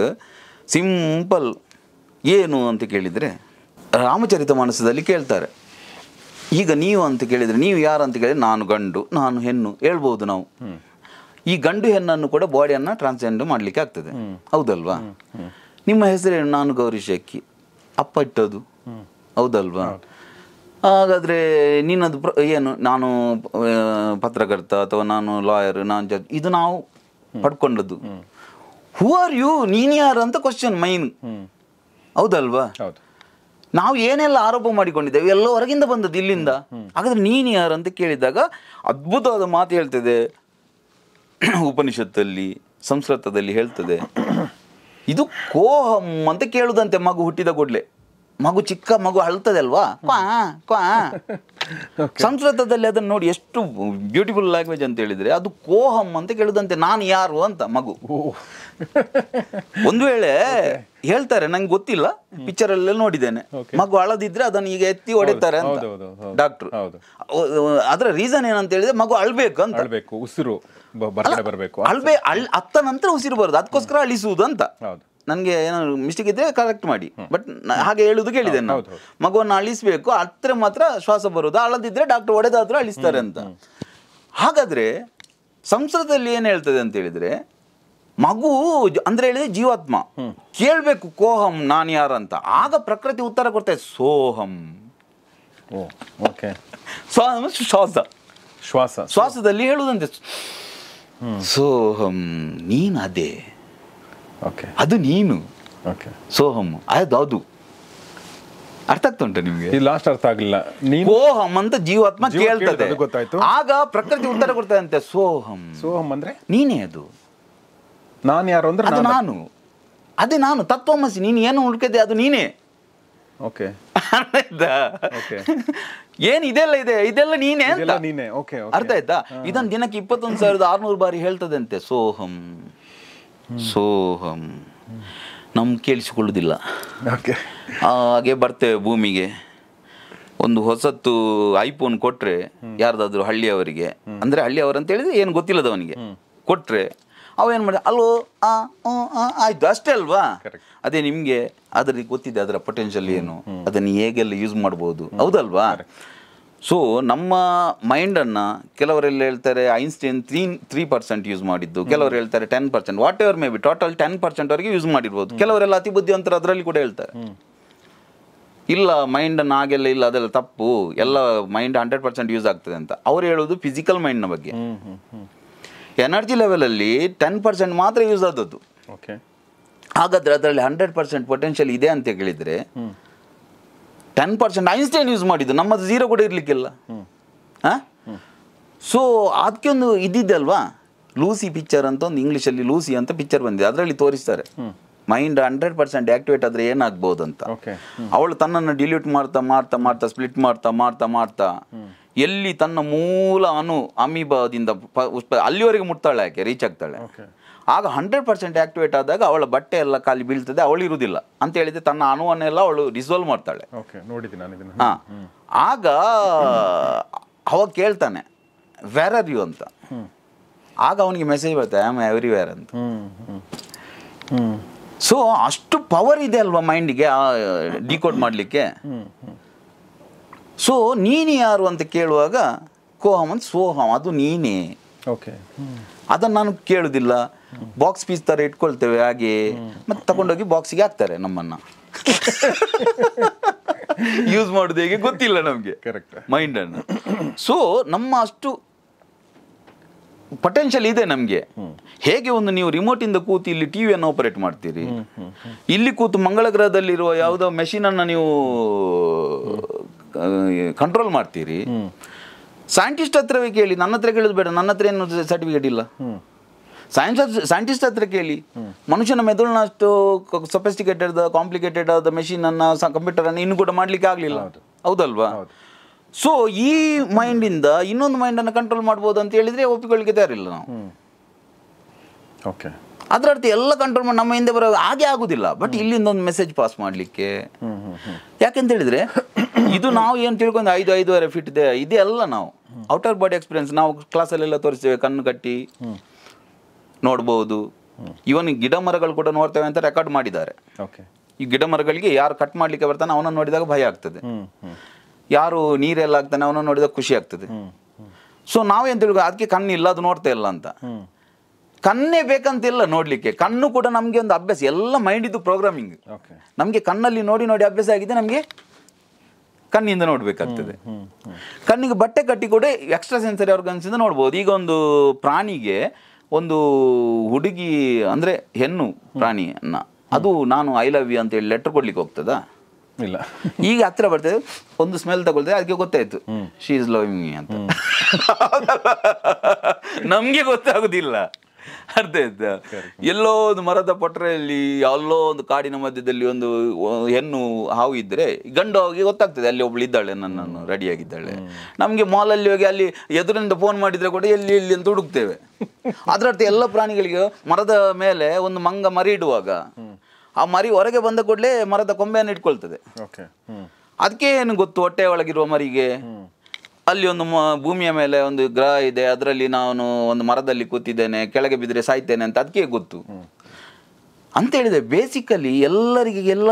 ಸಿಂಪಲ್. ಏನು ಅಂತ ಕೇಳಿದರೆ, ರಾಮಚರಿತ ಮಾನಸದಲ್ಲಿ ಕೇಳ್ತಾರೆ, ಈಗ ನೀವು ಅಂತ ಕೇಳಿದರೆ ನೀವು ಯಾರು ಅಂತ ಕೇಳಿದ್ರೆ, ನಾನು ಗಂಡು ನಾನು ಹೆಣ್ಣು ಹೇಳ್ಬೋದು ನಾವು. ಈ ಗಂಡು ಹೆಣ್ಣನ್ನು ಕೂಡ ಬಾಡಿಯನ್ನು ಟ್ರಾನ್ಸ್ಜೆಂಡರ್ ಮಾಡಲಿಕ್ಕೆ ಆಗ್ತದೆ, ಹೌದಲ್ವಾ? ನಿಮ್ಮ ಹೆಸರೇನು? ನಾನು ಗೌರಿ ಶೆಕ್ಕಿ, ಅಪ್ಪ ಇಟ್ಟದು, ಹೌದಲ್ವಾ? ಹಾಗಾದರೆ ನಿನ್ನದು ಏನು? ನಾನು ಪತ್ರಕರ್ತ ಅಥವಾ ನಾನು ಲಾಯರ್, ನಾನು ಜಡ್ಜ್, ಇದು ನಾವು ಪಡ್ಕೊಂಡದ್ದು. ಹೂ ಆರ್ ಯು, ನೀನು ಯಾರು ಅಂತ ಕ್ವಶನ್ ಮೈನ್, ಹೌದಲ್ವಾ? ನಾವು ಏನೆಲ್ಲ ಆರೋಪ ಮಾಡಿಕೊಂಡಿದ್ದೇವೆ ಎಲ್ಲ ಹೊರಗಿಂದ ಬಂದದ್ದು, ಇಲ್ಲಿಂದ. ಹಾಗಾದ್ರೆ ನೀನು ಯಾರು ಅಂತ ಕೇಳಿದಾಗ ಅದ್ಭುತವಾದ ಮಾತು ಹೇಳ್ತದೆ ಉಪನಿಷತ್ತಲ್ಲಿ, ಸಂಸ್ಕೃತದಲ್ಲಿ ಹೇಳ್ತದೆ. ಇದು ಕೋಹಂ ಅಂತ ಕೇಳುದಂತೆ ಮಗು ಹುಟ್ಟಿದ ಕೂಡಲೇ. ಮಗು ಚಿಕ್ಕ ಮಗು ಅಳ್ತದೆ ಅಲ್ವಾ, ಕ್ವಾ ಕ್ವಾ. ಸಂಸ್ಕೃತದಲ್ಲಿ ಅದನ್ನು ನೋಡಿ ಎಷ್ಟು ಬ್ಯೂಟಿಫುಲ್ ಲ್ಯಾಂಗ್ವೇಜ್ ಅಂತ ಹೇಳಿದ್ರೆ, ಅದು ಕೋಹಂ ಅಂತ ಕೇಳುದಂತೆ, ನಾನು ಯಾರು ಅಂತ ಮಗು. ಒಂದು ವೇಳೆ ಹೇಳ್ತಾರೆ, ನಂಗೆ ಗೊತ್ತಿಲ್ಲ, ಪಿಕ್ಚರ್ ಅಲ್ಲೆಲ್ಲ ನೋಡಿದ್ದೇನೆ, ಮಗು ಅಳದಿದ್ರೆ ಅದನ್ನು ಈಗ ಎತ್ತಿ ಹೊಡಿತಾರೆ ಅಂತ ಡಾಕ್ಟ್ರು. ಅದರ ರೀಸನ್ ಏನಂತ ಹೇಳಿದ್ರೆ, ಮಗು ಅಳ್ಬೇಕು ಅಂತ, ಉಸಿರು ಅತ್ತ ನಂತರ ಉಸಿರು ಬರೋದು, ಅದಕ್ಕೋಸ್ಕರ ಅಳಿಸುವುದು ಅಂತ. ನನಗೆ ಏನಾದ್ರು ಮಿಸ್ಟೇಕ್ ಇದ್ರೆ ಕರೆಕ್ಟ್ ಮಾಡಿ, ಬಟ್ ಹಾಗೆ ಹೇಳುದು ಕೇಳಿದ್ದೇನೆ ನಾವು. ಮಗುವನ್ನು ಅಳಿಸ್ಬೇಕು, ಹತ್ರ ಮಾತ್ರ ಶ್ವಾಸ ಬರೋದು, ಅಳದಿದ್ರೆ ಡಾಕ್ಟರ್ ಹೊಡೆದಾದ್ರೂ ಅಳಿಸ್ತಾರೆ ಅಂತ. ಹಾಗಾದ್ರೆ ಸಂಸ್ಕೃತದಲ್ಲಿ ಏನು ಹೇಳ್ತದೆ ಅಂತ ಹೇಳಿದ್ರೆ, ಮಗು ಅಂದ್ರೆ ಹೇಳಿದ್ರೆ ಜೀವಾತ್ಮ ಕೇಳ್ಬೇಕು ಕೋಹಂ, ನಾನು ಯಾರು ಅಂತ. ಆಗ ಪ್ರಕೃತಿ ಉತ್ತರ ಕೊಡ್ತಾರೆ, ಸೋಹಂ. ಶ್ವಾಸ, ಶ್ವಾಸದಲ್ಲಿ ಹೇಳುದಂತೆ, ಸೋಹಂ, ನೀನು ಅದೇ, ಅದು ನೀನು, ಸೋಹಂ ಅದು. ಅರ್ಥ ಆಗ್ತಾ ಉಂಟು ನಿಮ್ಗೆ? ಲಾಸ್ಟ್ ಅರ್ಥ ಆಗಲಿಲ್ಲ. ಕೋಹಂ ಅಂತ ಜೀವಾತ್ಮ ಕೇಳ್ತದೆ, ಆಗ ಪ್ರಕೃತಿ ಉತ್ತರ ಕೊಡ್ತದೆ ಅಂತೆ, ಸೋಹಂ. ಸೋಹಂ ಅಂದ್ರೆ ನೀನೇ, ಅದು ನಾನು ಯಾರು ಅಂದ್ರೆ ಅದು ನಾನು, ಅದೇ ನಾನು, ತತ್ವಮಸಿ. ನೀನು ಏನು ಹುಡುಕದೆ ಅದು ನೀನೇ. ಏನ್ ಇದೆಲ್ಲ ಇದೆ, ಇದೆಲ್ಲ ನೀನೇ ಅಂತ. ಅರ್ಥ ಆಯ್ತಾ? ಇದನ್ನು ದಿನಕ್ಕೆ 21,600 ಬಾರಿ ಹೇಳ್ತದೆ ಅಂತೆ, ಸೋಹಂ ಸೋಹಂ. ನಮ್ ಕೇಳಿಸಿಕೊಳ್ಳುವುದಿಲ್ಲ. ಹಾಗೆ ಬರ್ತೇವೆ ಭೂಮಿಗೆ, ಒಂದು ಹೊಸತ್ತು ಐಫೋನ್ ಕೊಟ್ರೆ ಯಾರ್ದಾದ್ರು ಹಳ್ಳಿಯವರಿಗೆ, ಅಂದ್ರೆ ಹಳ್ಳಿಯವರು ಅಂತ ಹೇಳಿದ್ರೆ ಏನು ಗೊತ್ತಿಲ್ಲದವನಿಗೆ ಕೊಟ್ರೆ ಅವ ಏನು ಮಾಡಿದ, ಅಲ್ಲೋ ಆಯ್ತು ಅಷ್ಟೇ ಅಲ್ವಾ? ಅದೇ ನಿಮ್ಗೆ ಅದ್ರಲ್ಲಿ ಗೊತ್ತಿದೆ ಅದರ ಪೊಟೆನ್ಷಿಯಲ್ ಏನು, ಅದನ್ನು ಹೇಗೆಲ್ಲ ಯೂಸ್ ಮಾಡ್ಬೋದು, ಹೌದಲ್ವಾ? ಸೊ ನಮ್ಮ ಮೈಂಡನ್ನು ಕೆಲವರೆಲ್ಲ ಹೇಳ್ತಾರೆ ಐನ್ಸ್ಟೈನ್ 3% ಯೂಸ್ ಮಾಡಿದ್ದು, ಕೆಲವರು ಹೇಳ್ತಾರೆ 10%, what ever may be, total 10% ವರೆಗೆ ಯೂಸ್ ಮಾಡಿರ್ಬೋದು. ಕೆಲವರೆಲ್ಲ ಅತಿ ಬುದ್ಧಿವಂತರು ಅದರಲ್ಲಿ ಕೂಡ ಹೇಳ್ತಾರೆ, ಇಲ್ಲ ಮೈಂಡನ್ನು ಹಾಗೆಲ್ಲ ಇಲ್ಲ, ಅದೆಲ್ಲ ತಪ್ಪು, ಎಲ್ಲ ಮೈಂಡ್ 100% ಯೂಸ್ ಆಗ್ತದೆ ಅಂತ. ಅವ್ರು ಹೇಳೋದು ಫಿಸಿಕಲ್ ಮೈಂಡ್ನ ಬಗ್ಗೆ. ಎನರ್ಜಿ ಲೆವೆಲಲ್ಲಿ 10% ಮಾತ್ರ ಯೂಸ್ ಆದದ್ದು. ಹಾಗಾದ್ರೆ ಅದರಲ್ಲಿ 100% ಪೊಟೆನ್ಷಿಯಲ್ ಇದೆ ಅಂತ ಹೇಳಿದ್ರೆ 10% ಐನ್ಸ್ಟೈನ್ ಯೂಸ್ ಮಾಡಿದ್ದು, ನಮ್ಮದು 0 ಕೂಡ ಇರ್ಲಿಕ್ಕಿಲ್ಲ. ಸೊ ಅದಕ್ಕೆ ಒಂದು ಇದ್ದಿದ್ದೆ ಅಲ್ವಾ, ಲೂಸಿ ಪಿಕ್ಚರ್ ಅಂತ ಒಂದು ಇಂಗ್ಲೀಷಲ್ಲಿ ಲೂಸಿ ಅಂತ ಪಿಕ್ಚರ್ ಬಂದಿದೆ, ಅದರಲ್ಲಿ ತೋರಿಸ್ತಾರೆ ಮೈಂಡ್ 100% ಆಕ್ಟಿವೇಟ್ ಆದರೆ ಏನಾಗ್ಬೋದು ಅಂತ. ಅವಳು ತನ್ನನ್ನು ಡಿಲೀಟ್ ಮಾಡ್ತಾ ಮಾಡ್ತಾ ಮಾಡ್ತಾ ಸ್ಪ್ಲಿಟ್ ಮಾಡ್ತಾ ಮಾಡ್ತಾ ಮಾಡ್ತಾ ಎಲ್ಲಿ ತನ್ನ ಮೂಲ ಅಮೀಬಾದಿಂದ ಅಲ್ಲಿವರೆಗೆ ಮುಟ್ತಾಳೆ, ಆಕೆ ರೀಚ್ ಆಗ್ತಾಳೆ. ಆಗ 100% ಆಕ್ಟಿವೇಟ್ ಆದಾಗ ಅವಳ ಬಟ್ಟೆ ಎಲ್ಲ ಖಾಲಿ ಬೀಳ್ತದೆ, ಅವಳು ಇರುವುದಿಲ್ಲ ಅಂತ ಹೇಳಿದ್ರೆ ತನ್ನ ಅಣುವನ್ನೆಲ್ಲ ಅವಳು ಡಿಸಾಲ್ವ್ ಮಾಡ್ತಾಳೆ. ಆಗ ಅವ ಕೇಳ್ತಾನೆ ವೇರ್ ಆರ್ ಯು ಅಂತ. ಆಗ ಅವನಿಗೆ ಮೆಸೇಜ್ ಬರ್ತದೆ, ಐ ಆಮ್ ಎವ್ರಿವೇರ್ ಅಂತ. ಸೊ ಅಷ್ಟು ಪವರ್ ಇದೆ ಅಲ್ವಾ ಮೈಂಡಿಗೆ ಡಿಕೋಡ್ ಮಾಡಲಿಕ್ಕೆ. ಸೊ ನೀನು ಯಾರು ಅಂತ ಕೇಳುವಾಗ ಕೋಹಂ ಅಂತ ಸೋಹಂ, ಅದು ನೀನೇ. ಅದನ್ನು ನಾನು ಕೇಳುವುದಿಲ್ಲ, ಬಾಕ್ಸ್ ಪೀಸ್ ಥರ ಇಟ್ಕೊಳ್ತೇವೆ ಹಾಗೆ, ಮತ್ತೆ ತಗೊಂಡೋಗಿ ಬಾಕ್ಸಿಗೆ ಹಾಕ್ತಾರೆ ನಮ್ಮನ್ನು. ಯೂಸ್ ಮಾಡೋದು ಹೇಗೆ ಗೊತ್ತಿಲ್ಲ ನಮಗೆ ಕರೆಕ್ಟ್ ಮೈಂಡನ್ನು. ಸೊ ನಮ್ಮ ಅಷ್ಟು ಪೊಟೆನ್ಷಿಯಲ್ ಇದೆ ನಮಗೆ. ಹೇಗೆ ಒಂದು ನೀವು ರಿಮೋಟಿಂದ ಕೂತು ಇಲ್ಲಿ ಟಿವಿಯನ್ನು ಆಪರೇಟ್ ಮಾಡ್ತೀರಿ, ಇಲ್ಲಿ ಕೂತು ಮಂಗಳ ಗ್ರಹದಲ್ಲಿರುವ ಯಾವುದೋ ಮೆಷಿನನ್ನು ನೀವು ಕಂಟ್ರೋಲ್ ಮಾಡ್ತೀರಿ. ಸೈಂಟಿಸ್ಟ್ ಹತ್ರವೇ ಕೇಳಿ, ನನ್ನ ಹತ್ರ ಕೇಳೋದು ಬೇಡ, ನನ್ನ ಹತ್ರ ಏನು ಸರ್ಟಿಫಿಕೇಟ್ ಇಲ್ಲ. ಸೈಂಟಿಸ್ಟ್ ಹತ್ರ ಕೇಳಿ. ಮನುಷ್ಯನ ಮೆದುಳಿನ ಅಷ್ಟು ಸೊಫಿಸ್ಟಿಕೇಟೆಡ್ ಕಾಂಪ್ಲಿಕೇಟೆಡ್ ಆದ ಮೆಷಿನನ್ನು ಕಂಪ್ಯೂಟರನ್ನು ಇನ್ನೂ ಕೂಡ ಮಾಡಲಿಕ್ಕೆ ಆಗಲಿಲ್ಲ, ಹೌದಲ್ವಾ? ಸೊ ಈ ಮೈಂಡಿಂದ ಇನ್ನೊಂದು ಮೈಂಡನ್ನು ಕಂಟ್ರೋಲ್ ಮಾಡ್ಬೋದು ಅಂತ ಹೇಳಿದರೆ ಒಪ್ಪಿಕೊಳ್ಳಿಕ್ಕೆ ತಯಾರಿಲ್ಲ ನಾವು. ಓಕೆ, ಅದರ ಅರ್ಥ ಎಲ್ಲ ಕಂಟ್ರೋಲ್ ಮಾಡಿ ನಮ್ಮ ಹಿಂದೆ ಬರೋ ಹಾಗೆ ಆಗುದಿಲ್ಲ. ಬಟ್ ಇಲ್ಲಿಂದ ಒಂದು ಮೆಸೇಜ್ ಪಾಸ್ ಮಾಡಲಿಕ್ಕೆ, ಯಾಕೆಂತ ಹೇಳಿದರೆ ಇದು ನಾವು ಏನು ತಿಳ್ಕೊಂಡು 5-5.5 ಫೀಟ್ ಇದೆ ಇದೆಲ್ಲ ನಾವು ಔಟರ್ ಬಾಡಿ ಎಕ್ಸ್ಪೀರಿಯನ್ಸ್ ನಾವು ಕ್ಲಾಸಲ್ಲೆಲ್ಲ ತೋರಿಸ್ತೇವೆ. ಕಣ್ಣು ಕಟ್ಟಿ ನೋಡ್ಬೋದು. ಇವನ್ ಗಿಡ ಮರಗಳು ಕೂಡ ನೋಡ್ತೇವೆ ಅಂತ ರೆಕಾರ್ಡ್ ಮಾಡಿದ್ದಾರೆ. ಈ ಗಿಡ ಮರಗಳಿಗೆ ಯಾರು ಕಟ್ ಮಾಡ್ಲಿಕ್ಕೆ ಬರ್ತಾನೆ ಅವನನ್ನು ನೋಡಿದಾಗ ಭಯ ಆಗ್ತದೆ, ಯಾರು ನೀರೆಲ್ಲ ಆಗ್ತಾನೆ ಅವನನ್ನು ನೋಡಿದಾಗ ಖುಷಿ ಆಗ್ತದೆ. ಸೊ ನಾವೇನು ತಿಳ್ಕೊ ಅದಕ್ಕೆ ಕಣ್ಣಿಲ್ಲ, ಅದು ನೋಡ್ತಾ ಇಲ್ಲ ಅಂತ. ಕಣ್ಣೇ ಬೇಕಂತಿಲ್ಲ ನೋಡ್ಲಿಕ್ಕೆ, ಕಣ್ಣು ಕೂಡ ನಮಗೆ ಒಂದು ಅಭ್ಯಾಸ, ಎಲ್ಲ ಮೈಂಡಿದ್ದು ಪ್ರೋಗ್ರಾಮಿಂಗ್. ನಮಗೆ ಕಣ್ಣಲ್ಲಿ ನೋಡಿ ನೋಡಿ ಅಭ್ಯಾಸ ಆಗಿದೆ, ನಮಗೆ ಕಣ್ಣಿಂದ ನೋಡ್ಬೇಕಾಗ್ತದೆ. ಕಣ್ಣಿಗೆ ಬಟ್ಟೆ ಕಟ್ಟಿ ಕೂಡ ಎಕ್ಸ್ಟ್ರಾ ಸೆನ್ಸರಿ ಆರ್ಗನ್ಸಿಂದ ನೋಡ್ಬೋದು. ಈಗ ಒಂದು ಪ್ರಾಣಿಗೆ ಒಂದು ಹುಡುಗಿ ಅಂದರೆ ಹೆಣ್ಣು ಪ್ರಾಣಿಯನ್ನ ಅದು ನಾನು ಐ ಲವ್ ಯು ಅಂತೇಳಿ ಲೆಟರ್ ಕೊಡ್ಲಿಕ್ಕೆ ಹೋಗ್ತದಾ? ಇಲ್ಲ. ಈಗ ಹತ್ತಿರ ಬರ್ತದೆ, ಒಂದು ಸ್ಮೆಲ್ ತಗೊಳ್ತದೆ, ಅದಕ್ಕೆ ಗೊತ್ತಾಯ್ತು ಶಿ ಇಸ್ ಲವಿಂಗ್ ಮೀ ಅಂತ. ನಮಗೆ ಗೊತ್ತಾಗುದಿಲ್ಲ, ಅರ್ಥ ಆಯ್ತಾ? ಎಲ್ಲೋ ಒಂದು ಮರದ ಪೊಟ್ರೆಯಲ್ಲಿ ಎಲ್ಲೋ ಒಂದು ಕಾಡಿನ ಮಧ್ಯದಲ್ಲಿ ಒಂದು ಹೆಣ್ಣು ಹಾವು ಇದ್ರೆ ಗಂಡು ಹಾವಿಗೆ ಗೊತ್ತಾಗ್ತದೆ ಅಲ್ಲಿ ಒಬ್ಳು ಇದ್ದಾಳೆ, ನನ್ನನ್ನು ರೆಡಿಯಾಗಿದ್ದಾಳೆ. ನಮಗೆ ಮಾಲಲ್ಲಿ ಹೋಗಿ ಅಲ್ಲಿ ಎದುರಿಂದ ಫೋನ್ ಮಾಡಿದ್ರೆ ಕೂಡ ಎಲ್ಲಿ ಎಲ್ಲಿ ಅಂತ ಹುಡುಕ್ತೇವೆ. ಅದರರ್ಥ ಎಲ್ಲ ಪ್ರಾಣಿಗಳಿಗೆ ಮರದ ಮೇಲೆ ಒಂದು ಮಂಗ ಮರಿ ಇಡುವಾಗ ಆ ಮರಿ ಹೊರಗೆ ಬಂದ ಕೂಡಲೇ ಮರದ ಕೊಂಬೆಯನ್ನು ಇಟ್ಕೊಳ್ತದೆ. ಅದಕ್ಕೆ ಏನು ಗೊತ್ತು, ಹೊಟ್ಟೆ ಒಳಗಿರುವ ಮರಿಗೆ ಅಲ್ಲಿ ಒಂದು ಭೂಮಿಯ ಮೇಲೆ ಒಂದು ಗ್ರಹ ಇದೆ, ಅದರಲ್ಲಿ ನಾನು ಒಂದು ಮರದಲ್ಲಿ ಕೂತಿದ್ದೇನೆ, ಕೆಳಗೆ ಬಿದ್ದರೆ ಸಾಯ್ತೇನೆ ಅಂತ ಅದಕ್ಕೆ ಗೊತ್ತು ಅಂತ ಹೇಳಿದೆ. ಬೇಸಿಕಲಿ ಎಲ್ಲರಿಗೆ ಎಲ್ಲ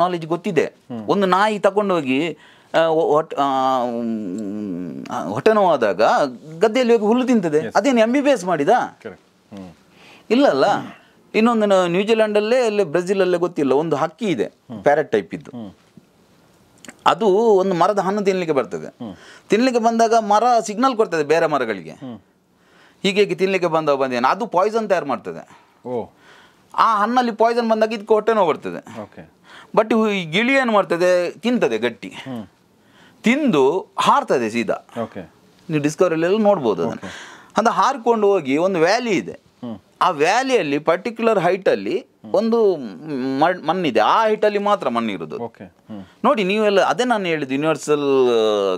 ನಾಲೆಜ್ ಗೊತ್ತಿದೆ. ಒಂದು ನಾಯಿ ತಗೊಂಡೋಗಿ ಹೊಟ್ಟೆ ನೋವಾದಾಗ ಗದ್ದೆಯಲ್ಲಿ ಹೋಗಿ ಹುಲ್ಲು ತಿಂತದೆ, ಅದೇನು MBBS ಮಾಡಿದ? ಇಲ್ಲಲ್ಲ. ಇನ್ನೊಂದು ನ್ಯೂಜಿಲೆಂಡಲ್ಲೇ ಅಲ್ಲೇ ಬ್ರೆಜಿಲಲ್ಲೇ ಗೊತ್ತಿಲ್ಲ, ಒಂದು ಹಕ್ಕಿ ಇದೆ ಪ್ಯಾರೆಟ್ ಟೈಪ್ ಇದ್ದು, ಅದು ಒಂದು ಮರದ ಹಣ್ಣು ತಿನ್ನಲಿಕ್ಕೆ ಬರ್ತದೆ. ತಿನ್ನಲಿಕ್ಕೆ ಬಂದಾಗ ಮರ ಸಿಗ್ನಲ್ ಕೊಡ್ತದೆ ಬೇರೆ ಮರಗಳಿಗೆ, ಹೀಗೆ ತಿನ್ನಲಿಕ್ಕೆ ಬಂದೇನು, ಅದು ಪಾಯ್ಸನ್ ತಯಾರು ಮಾಡ್ತದೆ. ಆ ಹಣ್ಣಲ್ಲಿ ಪಾಯ್ಸನ್ ಬಂದಾಗ ಇದಕ್ಕೆ ಹೊಟ್ಟೆ ನೋವು ಬರ್ತದೆ. ಬಟ್ ಈ ಗಿಳಿ ಏನು ಮಾಡ್ತದೆ, ತಿಂತದೆ ಗಟ್ಟಿ, ತಿಂದು ಹಾರ್ತದೆ ಸೀದಾ. ನೀವು ಡಿಸ್ಕವರಿಲೆಲ್ಲ ನೋಡ್ಬೋದು ಅದನ್ನು. ಅದು ಹಾರಿಕೊಂಡು ಹೋಗಿ ಒಂದು ವ್ಯಾಲಿ ಇದೆ, ಆ ವ್ಯಾಲಿಯಲ್ಲಿ ಪರ್ಟಿಕ್ಯುಲರ್ ಹೈಟಲ್ಲಿ ಒಂದು ಮಣ್ಣಿದೆ, ಆ ಹೈಟಲ್ಲಿ ಮಾತ್ರ ಮಣ್ಣಿರೋದು. ನೋಡಿ ನೀವೆಲ್ಲ ಅದೇ ನಾನು ಹೇಳಿದ್ದು ಯೂನಿವರ್ಸಲ್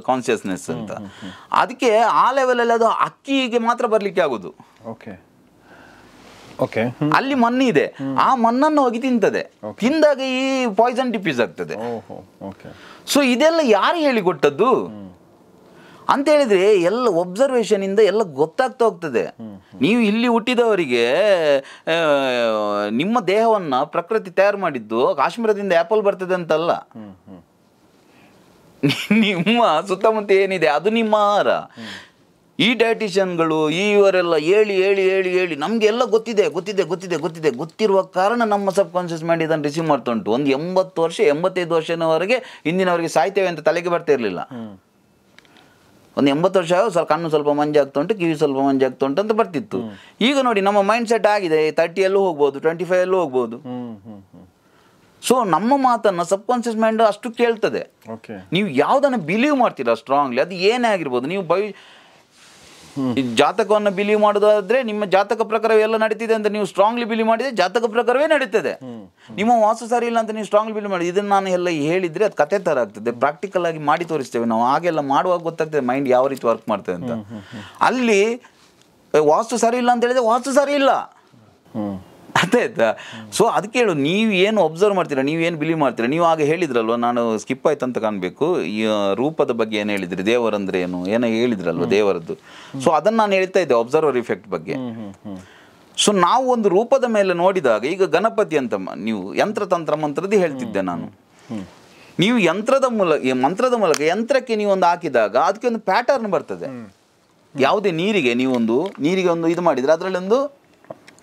ಕಾನ್ಸಿಯಸ್ನೆಸ್ ಅಂತ. ಅದಕ್ಕೆ ಆ ಲೆವೆಲಲ್ಲಿ ಅದು ಅಕ್ಕಿಗೆ ಮಾತ್ರ ಬರಲಿಕ್ಕೆ ಆಗೋದು. ಅಲ್ಲಿ ಮಣ್ಣಿದೆ, ಆ ಮಣ್ಣನ್ನು ಹೋಗಿ ತಿಂತದೆ, ತಿಂದಾಗ ಈ ಪಾಯ್ಸನ್ ಡಿಫ್ಯೂಸ್ ಆಗ್ತದೆ. ಸೊ ಇದೆಲ್ಲ ಯಾರು ಹೇಳಿಕೊಟ್ಟದ್ದು ಅಂತ ಹೇಳಿದ್ರೆ ಎಲ್ಲ ಒಬ್ಸರ್ವೇಷನ್ ಇಂದ ಎಲ್ಲ ಗೊತ್ತಾಗ್ತಾ ಹೋಗ್ತದೆ. ನೀವು ಇಲ್ಲಿ ಹುಟ್ಟಿದವರಿಗೆ ನಿಮ್ಮ ದೇಹವನ್ನ ಪ್ರಕೃತಿ ತಯಾರು ಮಾಡಿದ್ದು ಕಾಶ್ಮೀರದಿಂದ ಆಪಲ್ ಬರ್ತದೆ ಅಂತಲ್ಲ, ನಿಮ್ಮ ಸುತ್ತಮುತ್ತ ಏನಿದೆ ಅದು ನಿಮ್ಮ ಆಹಾರ. ಈ ಡಯಟಿಷಿಯನ್ಗಳು ಇವರೆಲ್ಲ ಹೇಳಿ ಹೇಳಿ ಹೇಳಿ ಹೇಳಿ ನಮಗೆಲ್ಲ ಗೊತ್ತಿದೆ ಗೊತ್ತಿದೆ ಗೊತ್ತಿದೆ ಗೊತ್ತಿದೆ ಗೊತ್ತಿರುವ ಕಾರಣ ನಮ್ಮ ಸಬ್ ಕಾನ್ಷಿಯಸ್ ಮೈಂಡ್ ಇದನ್ನು ರಿಸೀವ್ ಮಾಡ್ತಾ ಉಂಟು. ಒಂದು 80 ವರ್ಷ 85 ವರ್ಷದವರೆಗೆ ಹಿಂದಿನವರಿಗೆ ಸಾಯ್ತೇವೆ ಅಂತ ತಲೆಗೆ ಬರ್ತಾ ಇರಲಿಲ್ಲ. ಒಂದು 80 ವರ್ಷ ಸ್ವಲ್ಪ ಕಣ್ಣು ಸ್ವಲ್ಪ ಮಂಜಾಗ್ತಾ ಉಂಟು, ಕಿವಿ ಸ್ವಲ್ಪ ಮಂಜಾಗ್ತಾ ಉಂಟು ಅಂತ ಬರ್ತಿತ್ತು. ಈಗ ನೋಡಿ ನಮ್ಮ ಮೈಂಡ್ ಸೆಟ್ ಆಗಿದೆ, 30 ಹೋಗ್ಬೋದು, 25 ಹೋಗ್ಬೋದು. ಸೊ ನಮ್ಮ ಮಾತನ್ನು ಸಬ್ ಕಾನ್ಷಿಯಸ್ ಮೈಂಡ್ ಅಷ್ಟು ಕೇಳ್ತದೆ. ನೀವು ಯಾವುದನ್ನು ಬಿಲೀವ್ ಮಾಡ್ತೀರಾ ಸ್ಟ್ರಾಂಗ್ಲಿ, ಅದು ಏನೇ ಆಗಿರ್ಬೋದು. ನೀವು ಜಾತಕವನ್ನು ಬಿಲೀವ್ ಮಾಡೋದಾದ್ರೆ ನಿಮ್ಮ ಜಾತಕ ಪ್ರಕಾರವೇ ಎಲ್ಲ ನಡೀತಿದೆ ಅಂತ ನೀವು ಸ್ಟ್ರಾಂಗ್ಲಿ ಬಿಲೀವ್ ಮಾಡಿದ್ರೆ ಜಾತಕ ಪ್ರಕಾರವೇ ನಡೀತದೆ. ನಿಮ್ಮ ವಾಸ್ತು ಸರಿ ಇಲ್ಲ ಅಂತ ನೀವು ಸ್ಟ್ರಾಂಗ್ಲಿ ಬಿಲೀವ್ ಮಾಡಿ, ಇದನ್ನು ನಾನು ಎಲ್ಲ ಹೇಳಿದ್ರೆ ಅದು ಕತೆ ಥರ ಆಗ್ತದೆ. ಪ್ರಾಕ್ಟಿಕಲ್ ಆಗಿ ಮಾಡಿ ತೋರಿಸ್ತೇವೆ ನಾವು, ಹಾಗೆಲ್ಲ ಮಾಡುವಾಗ ಗೊತ್ತಾಗ್ತದೆ ಮೈಂಡ್ ಯಾವ ರೀತಿ ವರ್ಕ್ ಮಾಡ್ತದೆ ಅಂತ. ಅಲ್ಲಿ ವಾಸ್ತು ಸರಿ ಇಲ್ಲ ಅಂತ ಹೇಳಿದ್ರೆ ವಾಸ್ತು ಸರಿ ಇಲ್ಲ, ಅರ್ಥ ಆಯ್ತಾ? ಸೊ ಅದಕ್ಕೆ ಹೇಳು, ನೀವು ಏನು ಒಬ್ಸರ್ವ್ ಮಾಡ್ತೀರಾ, ನೀವೇನು ಬಿಲೀವ್ ಮಾಡ್ತೀರಾ. ನೀವು ಆಗ ಹೇಳಿದ್ರಲ್ವ, ನಾನು ಸ್ಕಿಪ್ ಆಯ್ತು ಅಂತ ಕಾಣಬೇಕು, ಈ ರೂಪದ ಬಗ್ಗೆ ಏನು ಹೇಳಿದ್ರಿ, ದೇವರಂದ್ರೆ ಏನು ಏನೋ ಹೇಳಿದ್ರಲ್ವ ದೇವರದ್ದು. ಸೊ ಅದನ್ನು ನಾನು ಹೇಳ್ತಾ ಇದ್ದೆ ಒಬ್ಸರ್ವರ್ ಇಫೆಕ್ಟ್ ಬಗ್ಗೆ. ಸೊ ನಾವು ಒಂದು ರೂಪದ ಮೇಲೆ ನೋಡಿದಾಗ, ಈಗ ಗಣಪತಿ ಅಂತ ನೀವು ಯಂತ್ರತಂತ್ರ ಮಂತ್ರದ್ದು ಹೇಳ್ತಿದ್ದೆ ನಾನು. ನೀವು ಮಂತ್ರದ ಮೂಲಕ ಯಂತ್ರಕ್ಕೆ ನೀವು ಒಂದು ಹಾಕಿದಾಗ ಅದಕ್ಕೆ ಒಂದು ಪ್ಯಾಟರ್ನ್ ಬರ್ತದೆ. ಯಾವುದೇ ನೀರಿಗೆ ಒಂದು ಇದು ಮಾಡಿದರೆ ಅದರಲ್ಲಿ ಒಂದು